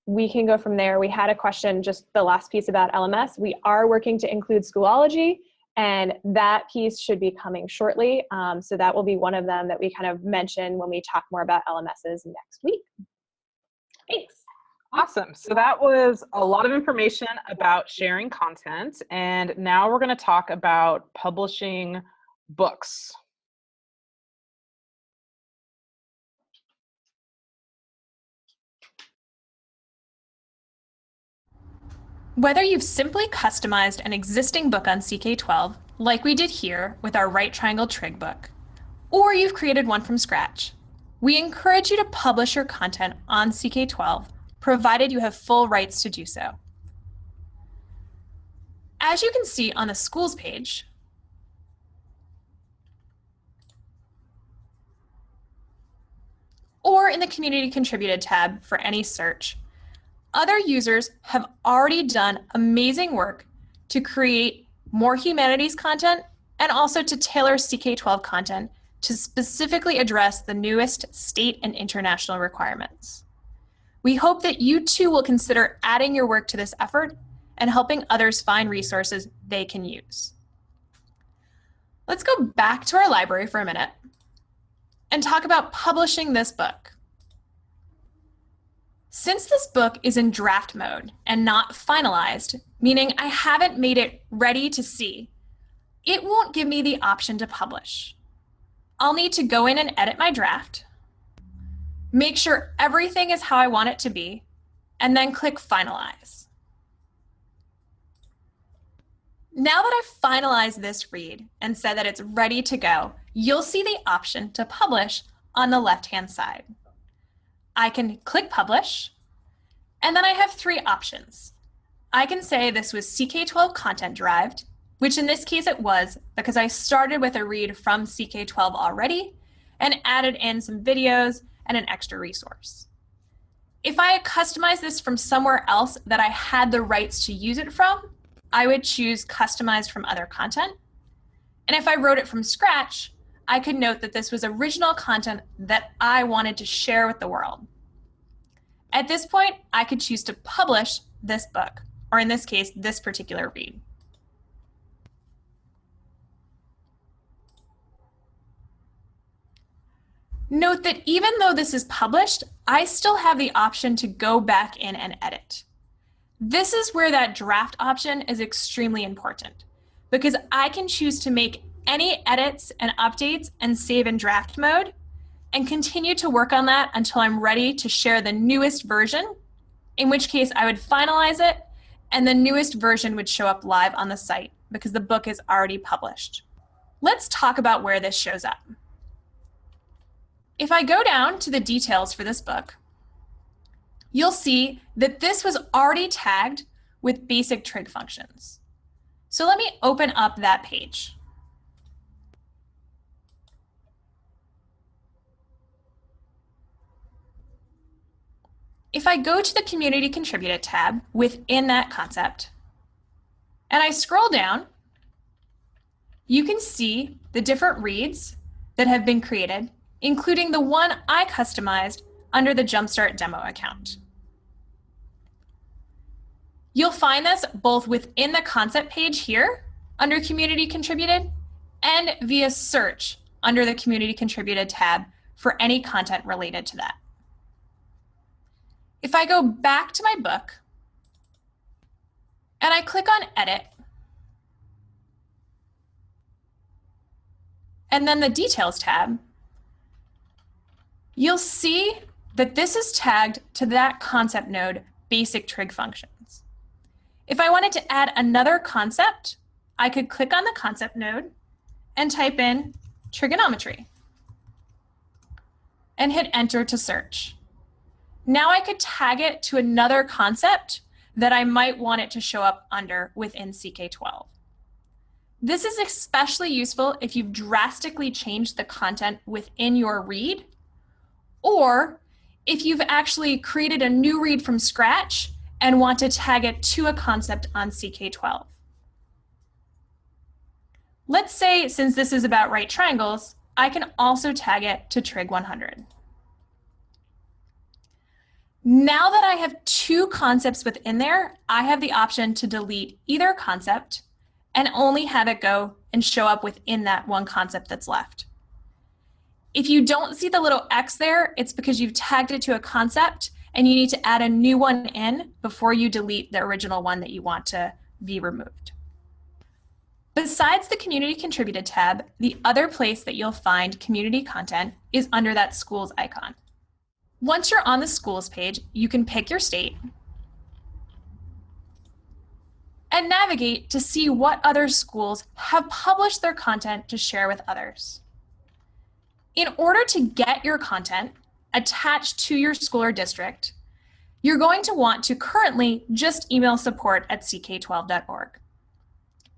we can go from there. We had a question, just the last piece about LMS. We are working to include Schoology, and that piece should be coming shortly. So that will be one of them that we kind of mention when we talk more about LMSs next week. Thanks. Awesome. So that was a lot of information about sharing content. And now we're going to talk about publishing books. Whether you've simply customized an existing book on CK12, like we did here with our right triangle trig book, or you've created one from scratch, we encourage you to publish your content on CK12, provided you have full rights to do so. As you can see on the schools page, or in the community contributed tab for any search, other users have already done amazing work to create more humanities content and also to tailor CK12 content to specifically address the newest state and international requirements. We hope that you too will consider adding your work to this effort and helping others find resources they can use. Let's go back to our library for a minute and talk about publishing this book. Since this book is in draft mode and not finalized, meaning I haven't made it ready to see, it won't give me the option to publish. I'll need to go in and edit my draft, make sure everything is how I want it to be, and then click Finalize. Now that I've finalized this read and said that it's ready to go, you'll see the option to publish on the left-hand side. I can click Publish, and then I have three options. I can say this was CK12 content derived, which in this case it was because I started with a read from CK12 already and added in some videos and an extra resource. If I had customized this from somewhere else that I had the rights to use it from, I would choose Customized from Other Content. And if I wrote it from scratch, I could note that this was original content that I wanted to share with the world. At this point, I could choose to publish this book, or in this case, this particular read. Note that even though this is published, I still have the option to go back in and edit. This is where that draft option is extremely important, because I can choose to make any edits and updates and save in draft mode and continue to work on that until I'm ready to share the newest version, in which case I would finalize it and the newest version would show up live on the site because the book is already published. Let's talk about where this shows up. If I go down to the details for this book, you'll see that this was already tagged with basic trig functions. So let me open up that page. If I go to the Community Contributed tab within that concept, and I scroll down, you can see the different reads that have been created, including the one I customized under the Jumpstart demo account. You'll find this both within the concept page here under Community Contributed and via search under the Community Contributed tab for any content related to that. If I go back to my book and I click on Edit, and then the Details tab, you'll see that this is tagged to that concept node basic trig functions. If I wanted to add another concept, I could click on the concept node and type in trigonometry and hit enter to search. Now I could tag it to another concept that I might want it to show up under within CK12. This is especially useful if you've drastically changed the content within your read, or if you've actually created a new read from scratch and want to tag it to a concept on CK12. Let's say, since this is about right triangles, I can also tag it to Trig 100. Now that I have two concepts within there, I have the option to delete either concept and only have it go and show up within that one concept that's left. If you don't see the little X there, it's because you've tagged it to a concept and you need to add a new one in before you delete the original one that you want to be removed. Besides the Community Contributed tab, the other place that you'll find community content is under that schools icon. Once you're on the schools page, you can pick your state and navigate to see what other schools have published their content to share with others. In order to get your content attached to your school or district, you're going to want to currently just email support@ck12.org.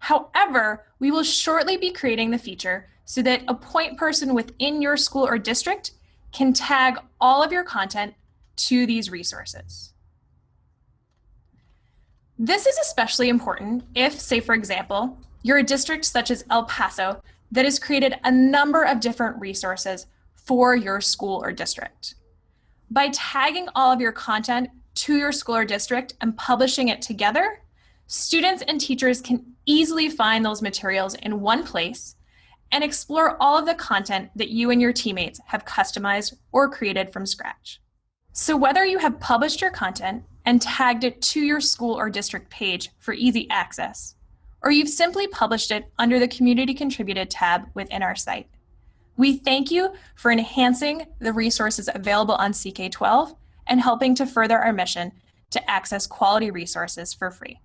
However, we will shortly be creating the feature so that a point person within your school or district can tag all of your content to these resources. This is especially important if, say for example, you're a district such as El Paso that has created a number of different resources for your school or district. By tagging all of your content to your school or district and publishing it together, students and teachers can easily find those materials in one place and explore all of the content that you and your teammates have customized or created from scratch. So whether you have published your content and tagged it to your school or district page for easy access, or you've simply published it under the Community Contributed tab within our site, we thank you for enhancing the resources available on CK12 and helping to further our mission to access quality resources for free.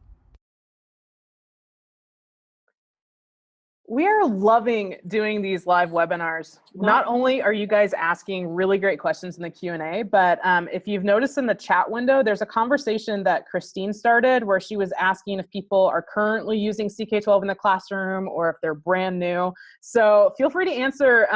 We are loving doing these live webinars. Not only are you guys asking really great questions in the Q&A, but if you've noticed in the chat window, there's a conversation that Christine started where she was asking if people are currently using CK12 in the classroom or if they're brand new. So feel free to answer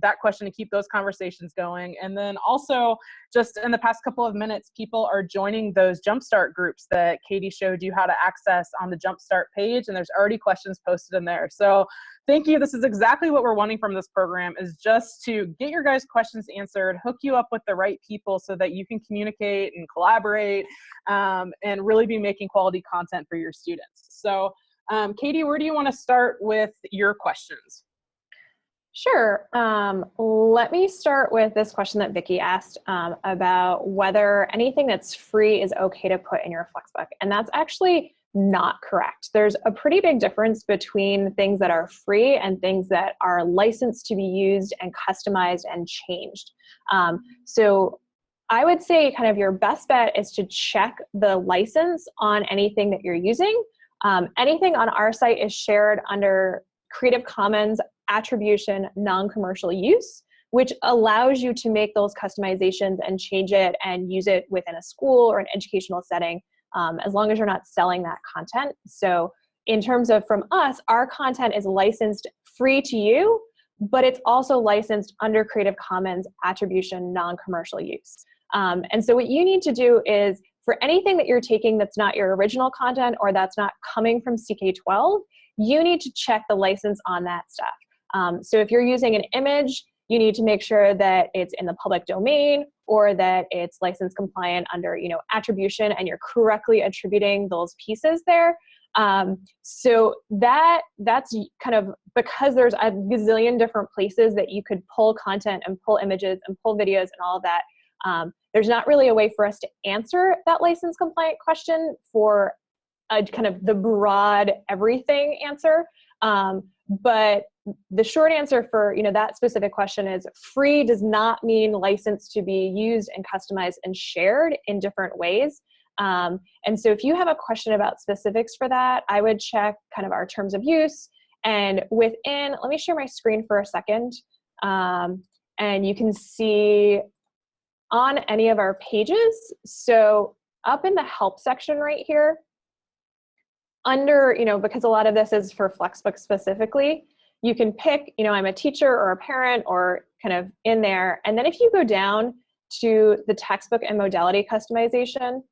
that question to keep those conversations going. And then also, just in the past couple of minutes, people are joining those Jumpstart groups that Katie showed you how to access on the Jumpstart page, and there's already questions posted in there. So thank you. This is exactly what we're wanting from this program, is just to get your guys' questions answered, hook you up with the right people so that you can communicate and collaborate and really be making quality content for your students. So Katie, where do you want to start with your questions? Sure. Let me start with this question that Vicki asked about whether anything that's free is okay to put in your Flexbook. And that's actually not correct. There's a pretty big difference between things that are free and things that are licensed to be used and customized and changed. So I would say kind of your best bet is to check the license on anything that you're using. Anything on our site is shared under Creative Commons Attribution non-commercial use, which allows you to make those customizations and change it and use it within a school or an educational setting, as long as you're not selling that content. So in terms of from us, our content is licensed free to you, but it's also licensed under Creative Commons Attribution non-commercial use. And so what you need to do is, for anything that you're taking that's not your original content or that's not coming from CK12, you need to check the license on that stuff. So if you're using an image, you need to make sure that it's in the public domain or that it's license compliant under, attribution, and you're correctly attributing those pieces there. So that's kind of, because there's a gazillion different places that you could pull content and pull images and pull videos and all of that. There's not really a way for us to answer that license compliant question for a kind of the broad everything answer. But the short answer for that specific question is free does not mean licensed to be used and customized and shared in different ways. And so if you have a question about specifics for that, I would check kind of our terms of use. And within, let me share my screen for a second. And you can see on any of our pages, so up in the help section right here, under, because a lot of this is for Flexbook specifically, you can pick, I'm a teacher or a parent or kind of in there. And then if you go down to the textbook and modality customization,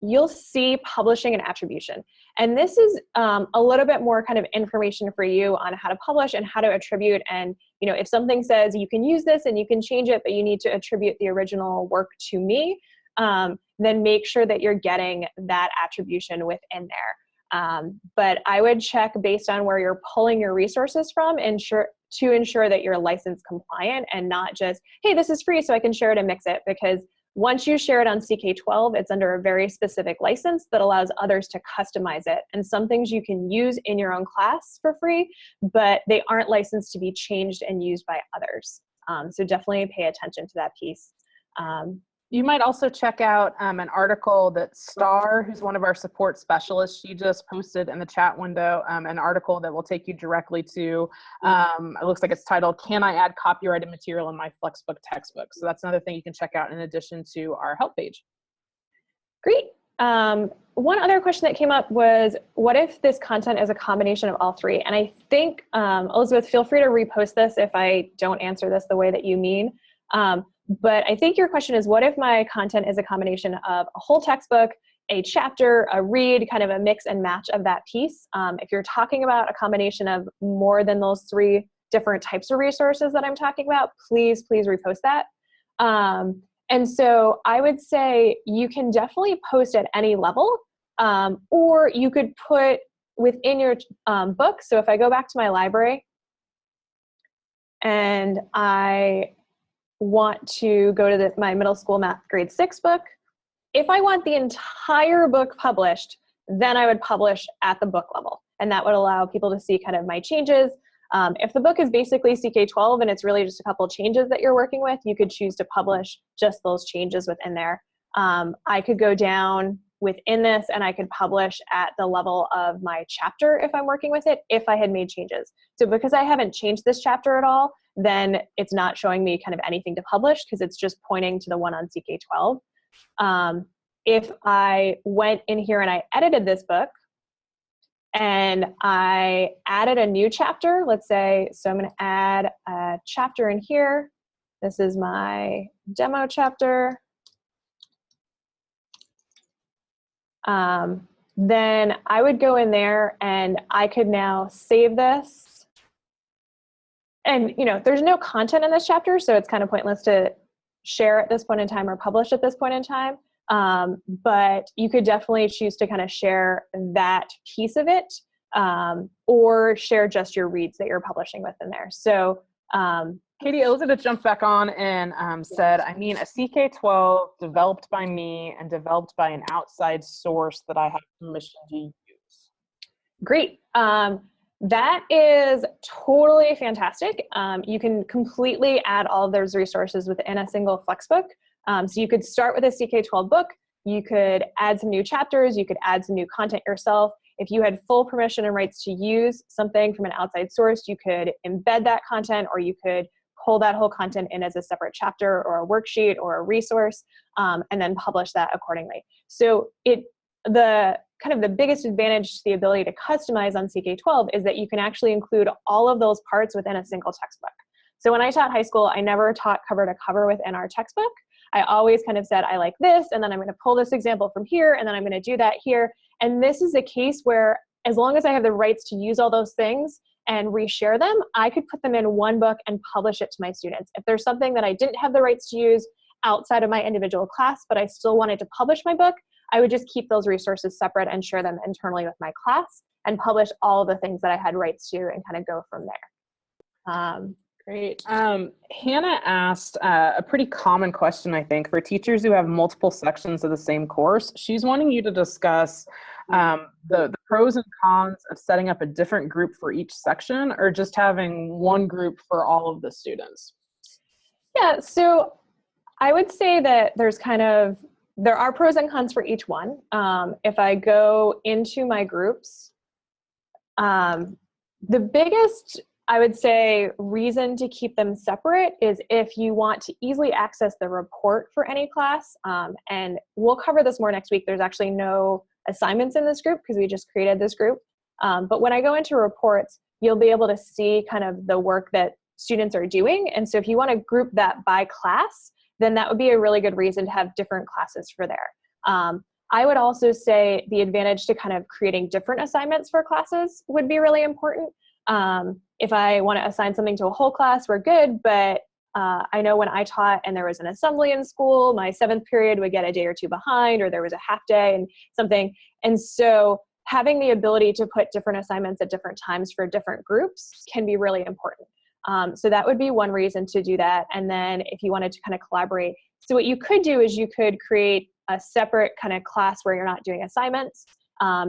you'll see publishing and attribution. And this is a little bit more kind of information for you on how to publish and how to attribute. And if something says you can use this and you can change it, but you need to attribute the original work to me, then make sure that you're getting that attribution within there. But I would check based on where you're pulling your resources from to ensure that you're license compliant and not just, hey, this is free so I can share it and mix it, because once you share it on CK12, it's under a very specific license that allows others to customize it. And some things you can use in your own class for free, but they aren't licensed to be changed and used by others. So definitely pay attention to that piece. You might also check out an article that Star, who's one of our support specialists, she just posted in the chat window an article that will take you directly to, it looks like it's titled, "Can I Add Copyrighted Material in My Flexbook Textbook?" So that's another thing you can check out in addition to our help page. Great. One other question that came up was, what if this content is a combination of all three? And I think, Elizabeth, feel free to repost this if I don't answer this the way that you mean. But I think your question is, what if my content is a combination of a whole textbook, a chapter, a read, kind of a mix and match of that piece? If you're talking about a combination of more than those three different types of resources that I'm talking about, please repost that. And so I would say you can definitely post at any level, or you could put within your book. So if I go back to my library and I want to go to my middle school math grade 6 book, if I want the entire book published, then I would publish at the book level. And that would allow people to see kind of my changes. If the book is basically CK12 and it's really just a couple changes that you're working with, you could choose to publish just those changes within there. I could go down within this and I could publish at the level of my chapter if I'm working with it, if I had made changes. So because I haven't changed this chapter at all, then it's not showing me kind of anything to publish because it's just pointing to the one on CK12. If I went in here and I edited this book and I added a new chapter, let's say, so I'm going to add a chapter in here. This is my demo chapter. Then I would go in there and I could now save this. And there's no content in this chapter, so it's kind of pointless to share at this point in time or publish at this point in time. But you could definitely choose to kind of share that piece of it, or share just your reads that you're publishing within there. So Katie, Elizabeth jumped back on and said, I mean, a CK12 developed by me and developed by an outside source that I have permission to use. Great. That is totally fantastic. You can completely add all of those resources within a single Flexbook. So you could start with a CK12 book. You could add some new chapters. You could add some new content yourself. If you had full permission and rights to use something from an outside source, you could embed that content, or you could pull that whole content in as a separate chapter or a worksheet or a resource, and then publish that accordingly. So the biggest advantage to the ability to customize on CK12 is that you can actually include all of those parts within a single textbook. So when I taught high school, I never taught cover to cover within our textbook. I always kind of said, I like this, and then I'm going to pull this example from here, and then I'm going to do that here. And this is a case where, as long as I have the rights to use all those things and reshare them, I could put them in one book and publish it to my students. If there's something that I didn't have the rights to use outside of my individual class, but I still wanted to publish my book, I would just keep those resources separate and share them internally with my class and publish all of the things that I had rights to and kind of go from there. Great. Hannah asked a pretty common question, I think, for teachers who have multiple sections of the same course. She's wanting you to discuss the pros and cons of setting up a different group for each section, or just having one group for all of the students. Yeah, so I would say that there are pros and cons for each one. If I go into my groups, the biggest, I would say, reason to keep them separate is if you want to easily access the report for any class. And we'll cover this more next week. There's actually no assignments in this group because we just created this group. But when I go into reports, you'll be able to see kind of the work that students are doing. And so if you want to group that by class, then that would be a really good reason to have different classes for there. I would also say the advantage to kind of creating different assignments for classes would be really important. If I want to assign something to a whole class, we're good, but I know when I taught and there was an assembly in school, my 7th period would get a day or 2 behind, or there was a half day and something. And so having the ability to put different assignments at different times for different groups can be really important. So that would be one reason to do that. And then if you wanted to kind of collaborate, so what you could do is you could create a separate kind of class where you're not doing assignments.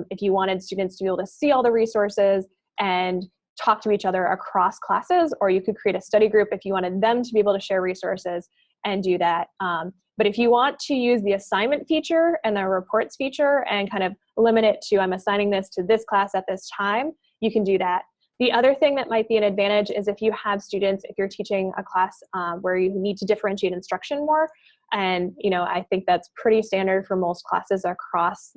If you wanted students to be able to see all the resources and talk to each other across classes, or you could create a study group if you wanted them to be able to share resources and do that. But if you want to use the assignment feature and the reports feature and kind of limit it to, I'm assigning this to this class at this time, you can do that. The other thing that might be an advantage is if you have students, if you're teaching a class where you need to differentiate instruction more, and I think that's pretty standard for most classes across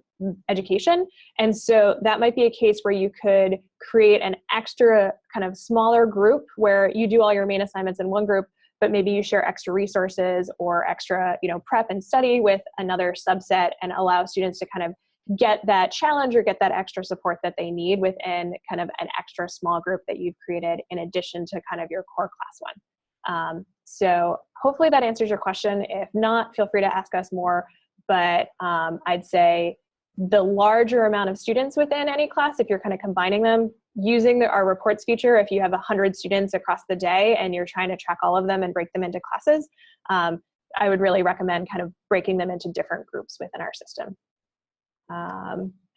education. And so that might be a case where you could create an extra kind of smaller group where you do all your main assignments in one group, but maybe you share extra resources or extra, prep and study with another subset, and allow students to kind of get that challenge or get that extra support that they need within kind of an extra small group that you've created in addition to kind of your core class one. So hopefully that answers your question. If not, feel free to ask us more, but I'd say the larger amount of students within any class, if you're kind of combining them, using our reports feature, if you have 100 students across the day and you're trying to track all of them and break them into classes, I would really recommend kind of breaking them into different groups within our system.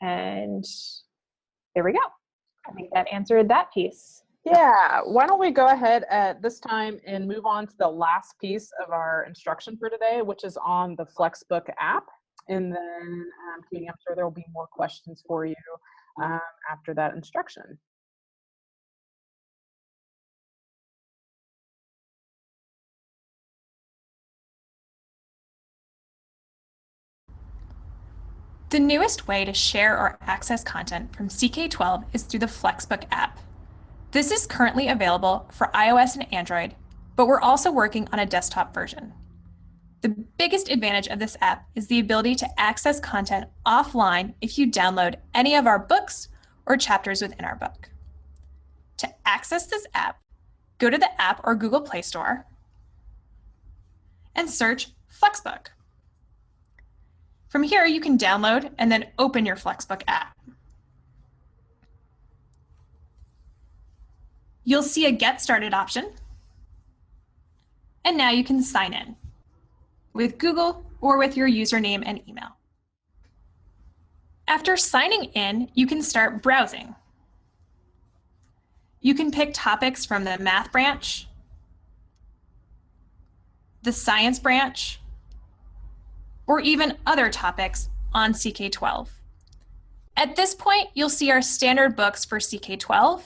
And there we go. I think that answered that piece. Yeah, why don't we go ahead at this time and move on to the last piece of our instruction for today, which is on the Flexbook app. And then, Katie, I'm sure there will be more questions for you after that instruction. The newest way to share or access content from CK12 is through the Flexbook app. This is currently available for iOS and Android, but we're also working on a desktop version. The biggest advantage of this app is the ability to access content offline if you download any of our books or chapters within our book. To access this app, go to the App or Google Play Store and search Flexbook. From here, you can download and then open your Flexbook app. You'll see a Get Started option, and now you can sign in with Google or with your username and email. After signing in, you can start browsing. You can pick topics from the math branch, the science branch, or even other topics on CK12. At this point, you'll see our standard books for CK12,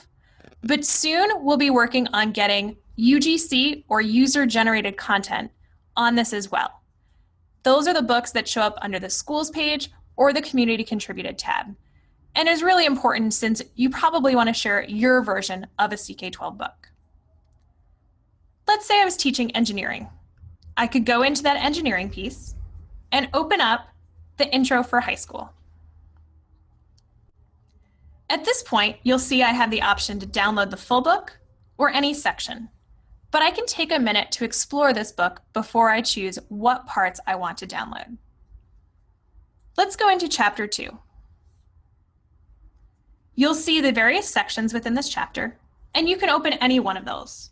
but soon we'll be working on getting UGC or user-generated content on this as well. Those are the books that show up under the schools page or the community contributed tab. And is really important since you probably want to share your version of a CK12 book. Let's say I was teaching engineering. I could go into that engineering piece and open up the intro for high school. At this point, you'll see I have the option to download the full book or any section, but I can take a minute to explore this book before I choose what parts I want to download. Let's go into chapter 2. You'll see the various sections within this chapter, and you can open any one of those.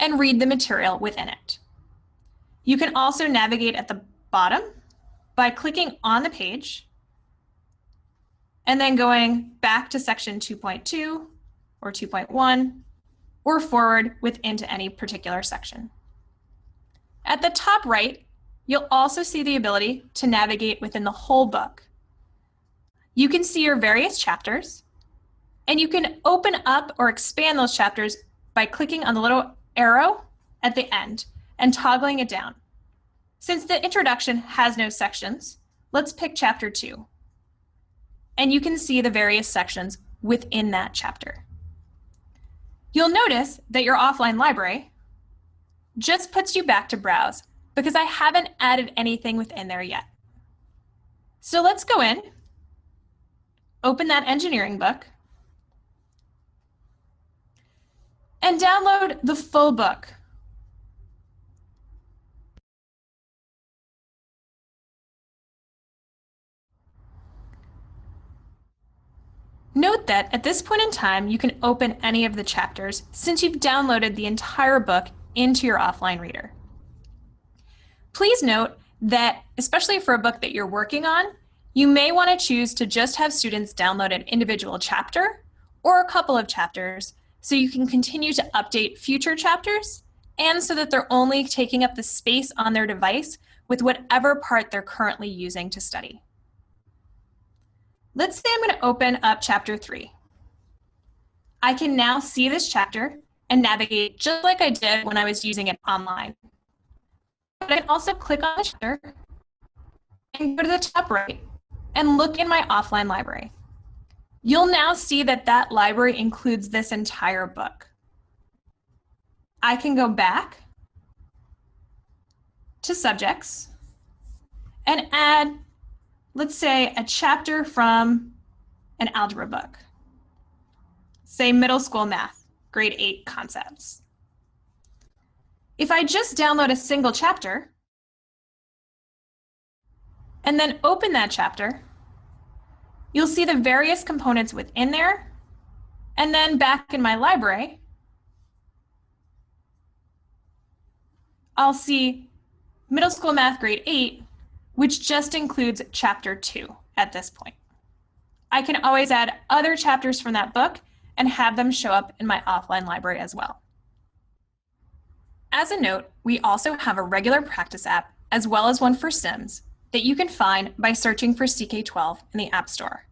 and read the material within it. You can also navigate at the bottom by clicking on the page and then going back to section 2.2 or 2.1 or forward into any particular section. At the top right, you'll also see the ability to navigate within the whole book. You can see your various chapters, and you can open up or expand those chapters by clicking on the little arrow at the end and toggling it down. Since the introduction has no sections, let's pick chapter 2. And you can see the various sections within that chapter. You'll notice that your offline library just puts you back to browse because I haven't added anything within there yet. So let's go in, open that engineering book, and download the full book. Note that at this point in time, you can open any of the chapters since you've downloaded the entire book into your offline reader. Please note that, especially for a book that you're working on, you may want to choose to just have students download an individual chapter or a couple of chapters so you can continue to update future chapters and so that they're only taking up the space on their device with whatever part they're currently using to study. Let's say I'm going to open up chapter 3. I can now see this chapter and navigate just like I did when I was using it online. But I can also click on the chapter and go to the top right and look in my offline library. You'll now see that that library includes this entire book. I can go back to subjects and add, let's say, a chapter from an algebra book. Say middle school math, grade 8 concepts. If I just download a single chapter and then open that chapter, you'll see the various components within there, and then back in my library, I'll see middle school math grade 8, which just includes chapter 2 at this point. I can always add other chapters from that book and have them show up in my offline library as well. As a note, we also have a regular practice app as well as one for Sims that you can find by searching for CK12 in the App Store.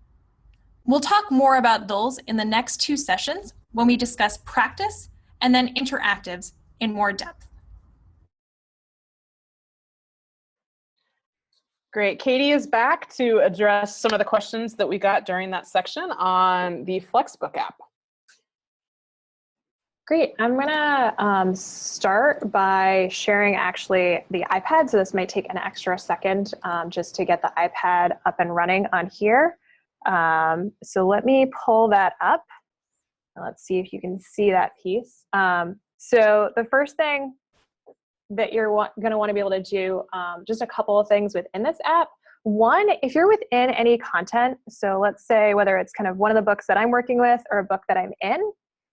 We'll talk more about those in the next 2 sessions when we discuss practice and then interactives in more depth. Great. Katie is back to address some of the questions that we got during that section on the Flexbook app. Great. I'm going to start by sharing actually the iPad. So this might take an extra second just to get the iPad up and running on here. So let me pull that up. Let's see if you can see that piece. So the first thing that you're going to want to be able to do, just a couple of things within this app. One, if you're within any content, so let's say whether it's kind of one of the books that I'm working with or a book that I'm in,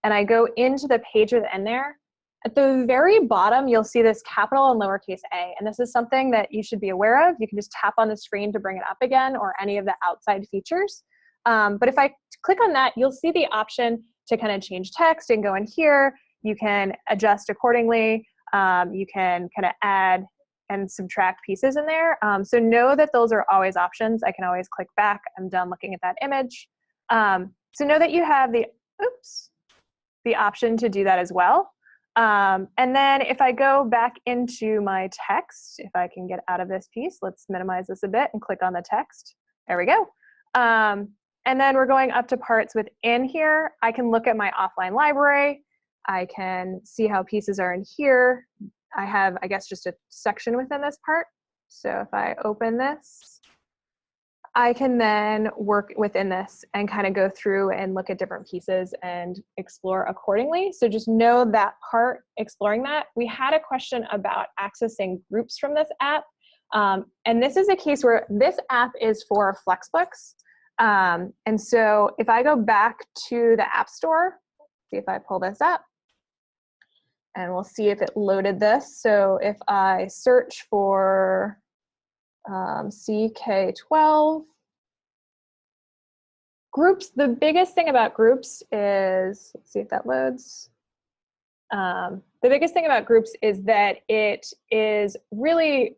and I go into the page within there, at the very bottom, you'll see this capital and lowercase a, and this is something that you should be aware of. You can just tap on the screen to bring it up again or any of the outside features. But if I click on that, you'll see the option to kind of change text and go in here. You can adjust accordingly. You can kind of add and subtract pieces in there. So know that those are always options. I can always click back. I'm done looking at that image. So know that you have the option to do that as well. And then if I go back into my text, if I can get out of this piece, let's minimize this a bit and click on the text. There we go. And then we're going up to parts within here. I can look at my offline library. I can see how pieces are in here. I have, I guess, just a section within this part. So if I open this, I can then work within this and kind of go through and look at different pieces and explore accordingly. So just know that part, exploring that. We had a question about accessing groups from this app. And this is a case where this app is for Flexbooks. And so if I go back to the App Store, see if I pull this up, And we'll see if it loaded this. So if I search for CK12 groups, the biggest thing about groups is, let's see if that loads. The biggest thing about groups is that it is really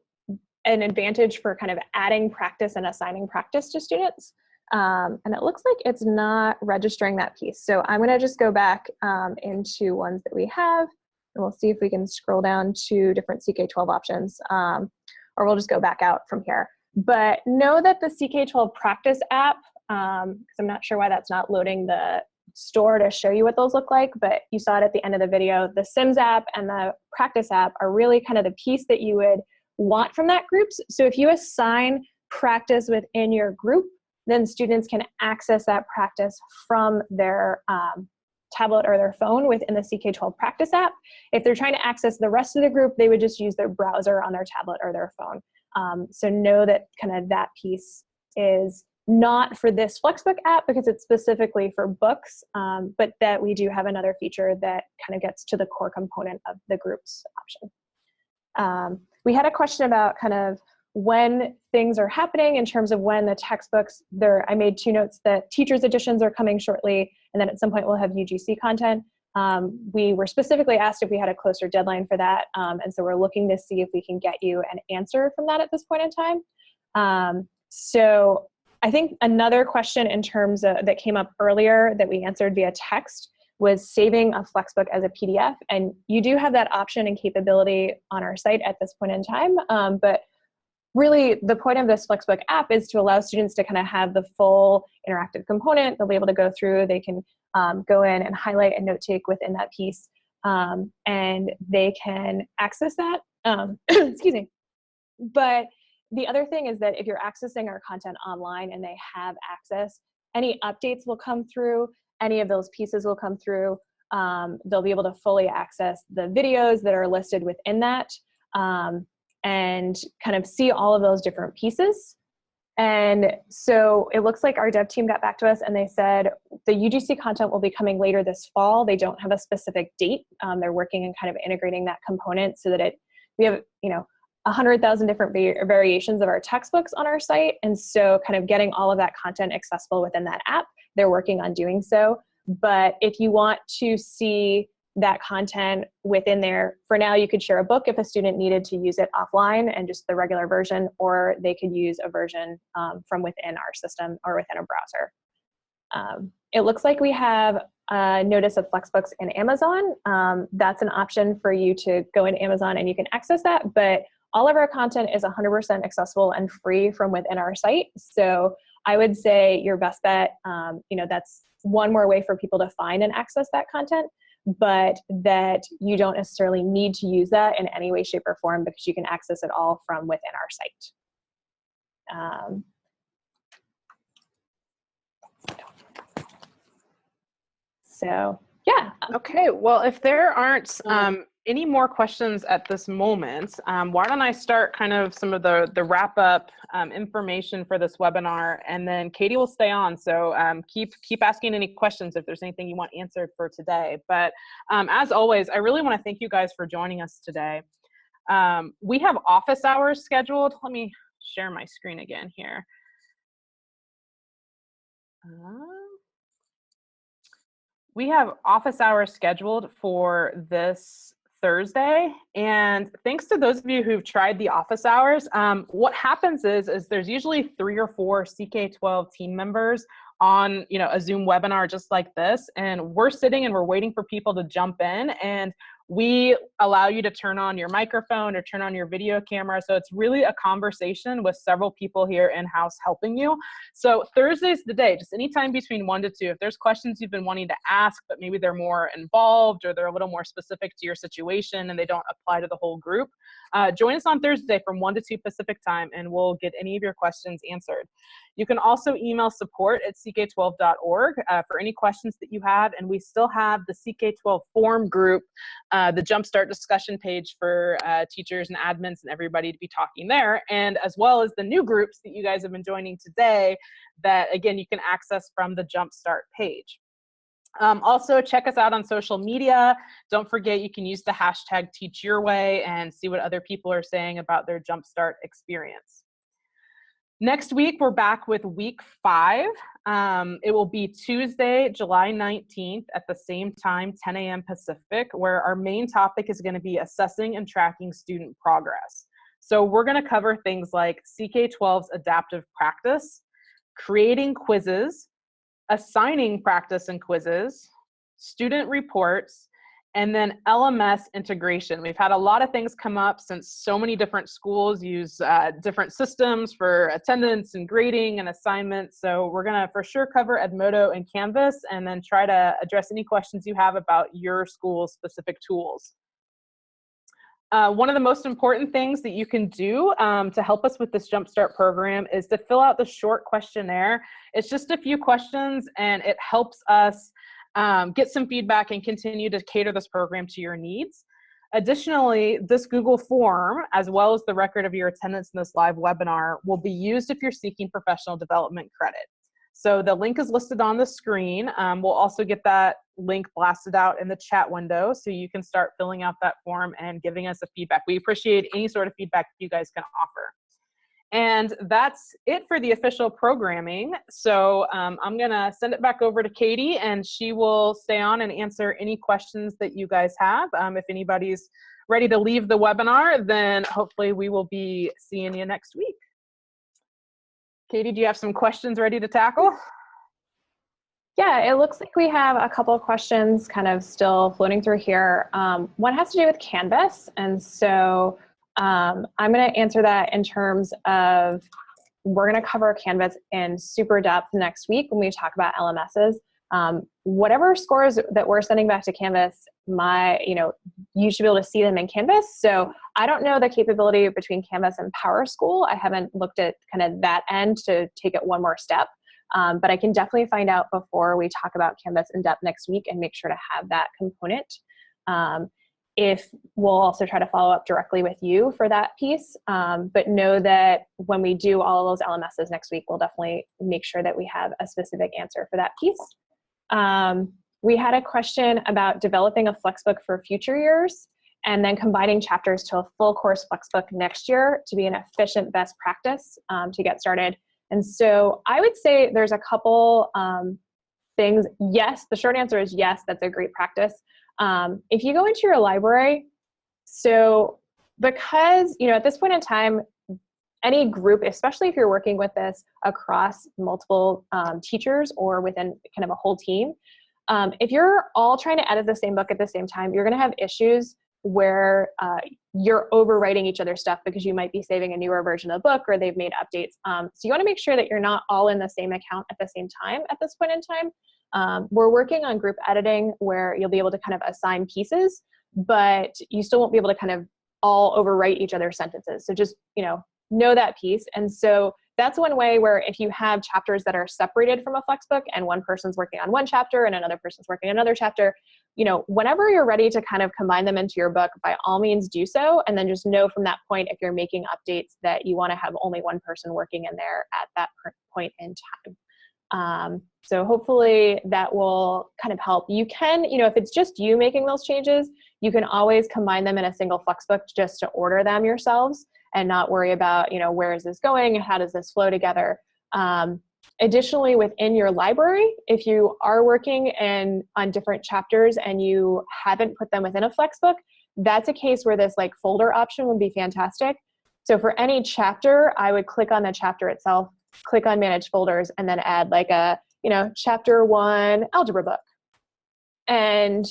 an advantage for kind of adding practice and assigning practice to students. And it looks like it's not registering that piece. So I'm gonna just go back into ones that we have, and we'll see if we can scroll down to different CK12 options, or we'll just go back out from here. But know that the CK12 practice app, because I'm not sure why that's not loading the store to show you what those look like, but you saw it at the end of the video. The Sims app and the practice app are really kind of the piece that you would want from that group. So if you assign practice within your group, then students can access that practice from their tablet or their phone within the CK12 practice app. If they're trying to access the rest of the group, they would just use their browser on their tablet or their phone. So know that kind of that piece is not for this Flexbook app because it's specifically for books, but that we do have another feature that kind of gets to the core component of the groups option. We had a question about kind of when things are happening in terms of when the textbooks, I made 2 notes that teachers editions are coming shortly, and then at some point we'll have UGC content. We were specifically asked if we had a closer deadline for that, and so we're looking to see if we can get you an answer from that at this point in time. So I think another question in terms of that came up earlier that we answered via text was saving a Flexbook as a PDF, and you do have that option and capability on our site at this point in time, but really the point of this Flexbook app is to allow students to kind of have the full interactive component. They'll be able to go through, they can go in and highlight and note take within that piece, and they can access that, excuse me. But the other thing is that if you're accessing our content online and they have access, any updates will come through, any of those pieces will come through. They'll be able to fully access the videos that are listed within that, and kind of see all of those different pieces. And so it looks like our dev team got back to us and they said the UGC content will be coming later this fall. They don't have a specific date. They're working on kind of integrating that component so that we have, 100,000 different variations of our textbooks on our site. And so kind of getting all of that content accessible within that app, they're working on doing so. But if you want to see that content within there, for now you could share a book if a student needed to use it offline and just the regular version, or they could use a version from within our system or within a browser. It looks like we have a notice of Flexbooks in Amazon. That's an option for you to go in Amazon and you can access that, but all of our content is 100% accessible and free from within our site. So I would say your best bet, that's one more way for people to find and access that content, but that you don't necessarily need to use that in any way, shape, or form because you can access it all from within our site. So yeah. Okay, well, if there aren't any more questions at this moment, why don't I start kind of some of the wrap up information for this webinar, and then Katie will stay on. So keep asking any questions if there's anything you want answered for today. But as always, I really want to thank you guys for joining us today. We have office hours scheduled. Let me share my screen again here. We have office hours scheduled for this Thursday, and thanks to those of you who've tried the office hours, what happens is there's usually 3 or 4 CK12 team members on a Zoom webinar just like this, and we're sitting and we're waiting for people to jump in, and we allow you to turn on your microphone or turn on your video camera. So it's really a conversation with several people here in-house helping you. So Thursday's the day, just anytime between 1 to 2. If there's questions you've been wanting to ask, but maybe they're more involved or they're a little more specific to your situation and they don't apply to the whole group, join us on Thursday from 1 to 2 Pacific time and we'll get any of your questions answered. You can also email support@ck12.org for any questions that you have, and we still have the CK12 forum group, the Jumpstart discussion page for teachers and admins and everybody to be talking there, and as well as the new groups that you guys have been joining today that, again, you can access from the Jumpstart page. Also, check us out on social media. Don't forget, you can use the hashtag #TeachYourWay and see what other people are saying about their Jumpstart experience. Next week, we're back with week 5. It will be Tuesday, July 19th at the same time, 10 a.m. Pacific, where our main topic is going to be assessing and tracking student progress. So we're going to cover things like CK12's adaptive practice, creating quizzes, assigning practice and quizzes, student reports, and then LMS integration. We've had a lot of things come up since so many different schools use different systems for attendance and grading and assignments. So we're gonna for sure cover Edmodo and Canvas, and then try to address any questions you have about your school's specific tools. One of the most important things that you can do to help us with this Jumpstart program is to fill out the short questionnaire. It's just a few questions, and it helps us get some feedback and continue to cater this program to your needs. Additionally, this Google form, as well as the record of your attendance in this live webinar, will be used if you're seeking professional development credit. So the link is listed on the screen. We'll also get that link blasted out in the chat window so you can start filling out that form and giving us a feedback. We appreciate any sort of feedback you guys can offer. And that's it for the official programming. So I'm gonna send it back over to Katie, and she will stay on and answer any questions that you guys have. If anybody's ready to leave the webinar, then hopefully we will be seeing you next week. Katie, do you have some questions ready to tackle? Yeah, it looks like we have a couple of questions kind of still floating through here. One has to do with Canvas, and so I'm going to answer that in terms of, we're going to cover Canvas in super depth next week when we talk about LMSs. Whatever scores that we're sending back to Canvas, you should be able to see them in Canvas. So I don't know the capability between Canvas and PowerSchool. I haven't looked at kind of that end to take it one more step. But I can definitely find out before we talk about Canvas in depth next week and make sure to have that component. If we'll also try to follow up directly with you for that piece, but know that when we do all of those LMSs next week, we'll definitely make sure that we have a specific answer for that piece. We had a question about developing a flexbook for future years and then combining chapters to a full course flexbook next year to be an efficient best practice to get started. And so I would say there's a couple things. Yes, the short answer is yes, that's a great practice. If you go into your library, so because, at this point in time, any group, especially if you're working with this across multiple teachers or within kind of a whole team, if you're all trying to edit the same book at the same time, you're going to have issues where you're overwriting each other's stuff because you might be saving a newer version of the book or they've made updates. So you want to make sure that you're not all in the same account at the same time at this point in time. We're working on group editing where you'll be able to kind of assign pieces, but you still won't be able to kind of all overwrite each other's sentences. So just, know that piece. And so that's one way where if you have chapters that are separated from a flexbook and one person's working on one chapter and another person's working on another chapter, whenever you're ready to kind of combine them into your book, by all means do so. And then just know from that point, if you're making updates, that you want to have only one person working in there at that point in time. So hopefully that will kind of help. You can, if it's just you making those changes, you can always combine them in a single flexbook just to order them yourselves and not worry about, where is this going and how does this flow together. Additionally, within your library, if you are working on different chapters and you haven't put them within a flexbook, that's a case where this folder option would be fantastic. So for any chapter, I would click on the chapter itself, click on manage folders, and then add a chapter 1 algebra book. And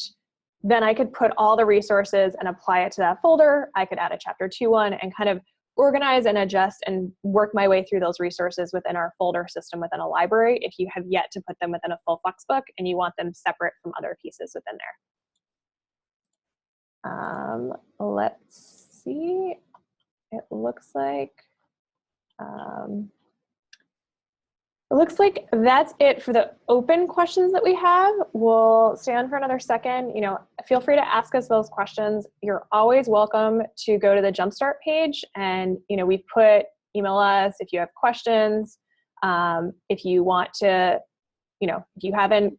then I could put all the resources and apply it to that folder. I could add a chapter 2 one and kind of organize and adjust and work my way through those resources within our folder system within a library if you have yet to put them within a full flexbook and you want them separate from other pieces within there. Let's see. It looks like that's it for the open questions that we have. We'll stay on for another second. Feel free to ask us those questions. You're always welcome to go to the Jumpstart page, and we've put email us if you have questions. If you want to, if you haven't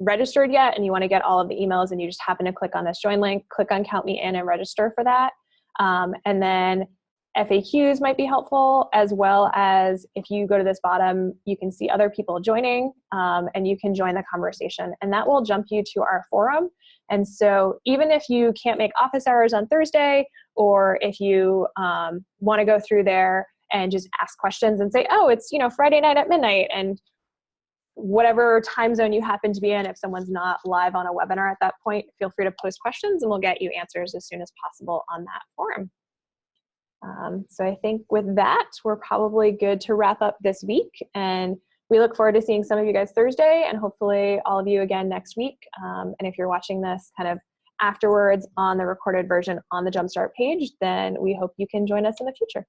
registered yet and you want to get all of the emails and you just happen to click on this join link, click on Count Me In and register for that. And then FAQs might be helpful, as well as if you go to this bottom, you can see other people joining, and you can join the conversation, and that will jump you to our forum. And so even if you can't make office hours on Thursday, or if you want to go through there and just ask questions and say, oh, it's, Friday night at midnight, and whatever time zone you happen to be in, if someone's not live on a webinar at that point, feel free to post questions and we'll get you answers as soon as possible on that forum. So I think with that, we're probably good to wrap up this week, and we look forward to seeing some of you guys Thursday and hopefully all of you again next week. And if you're watching this kind of afterwards on the recorded version on the Jumpstart page, then we hope you can join us in the future.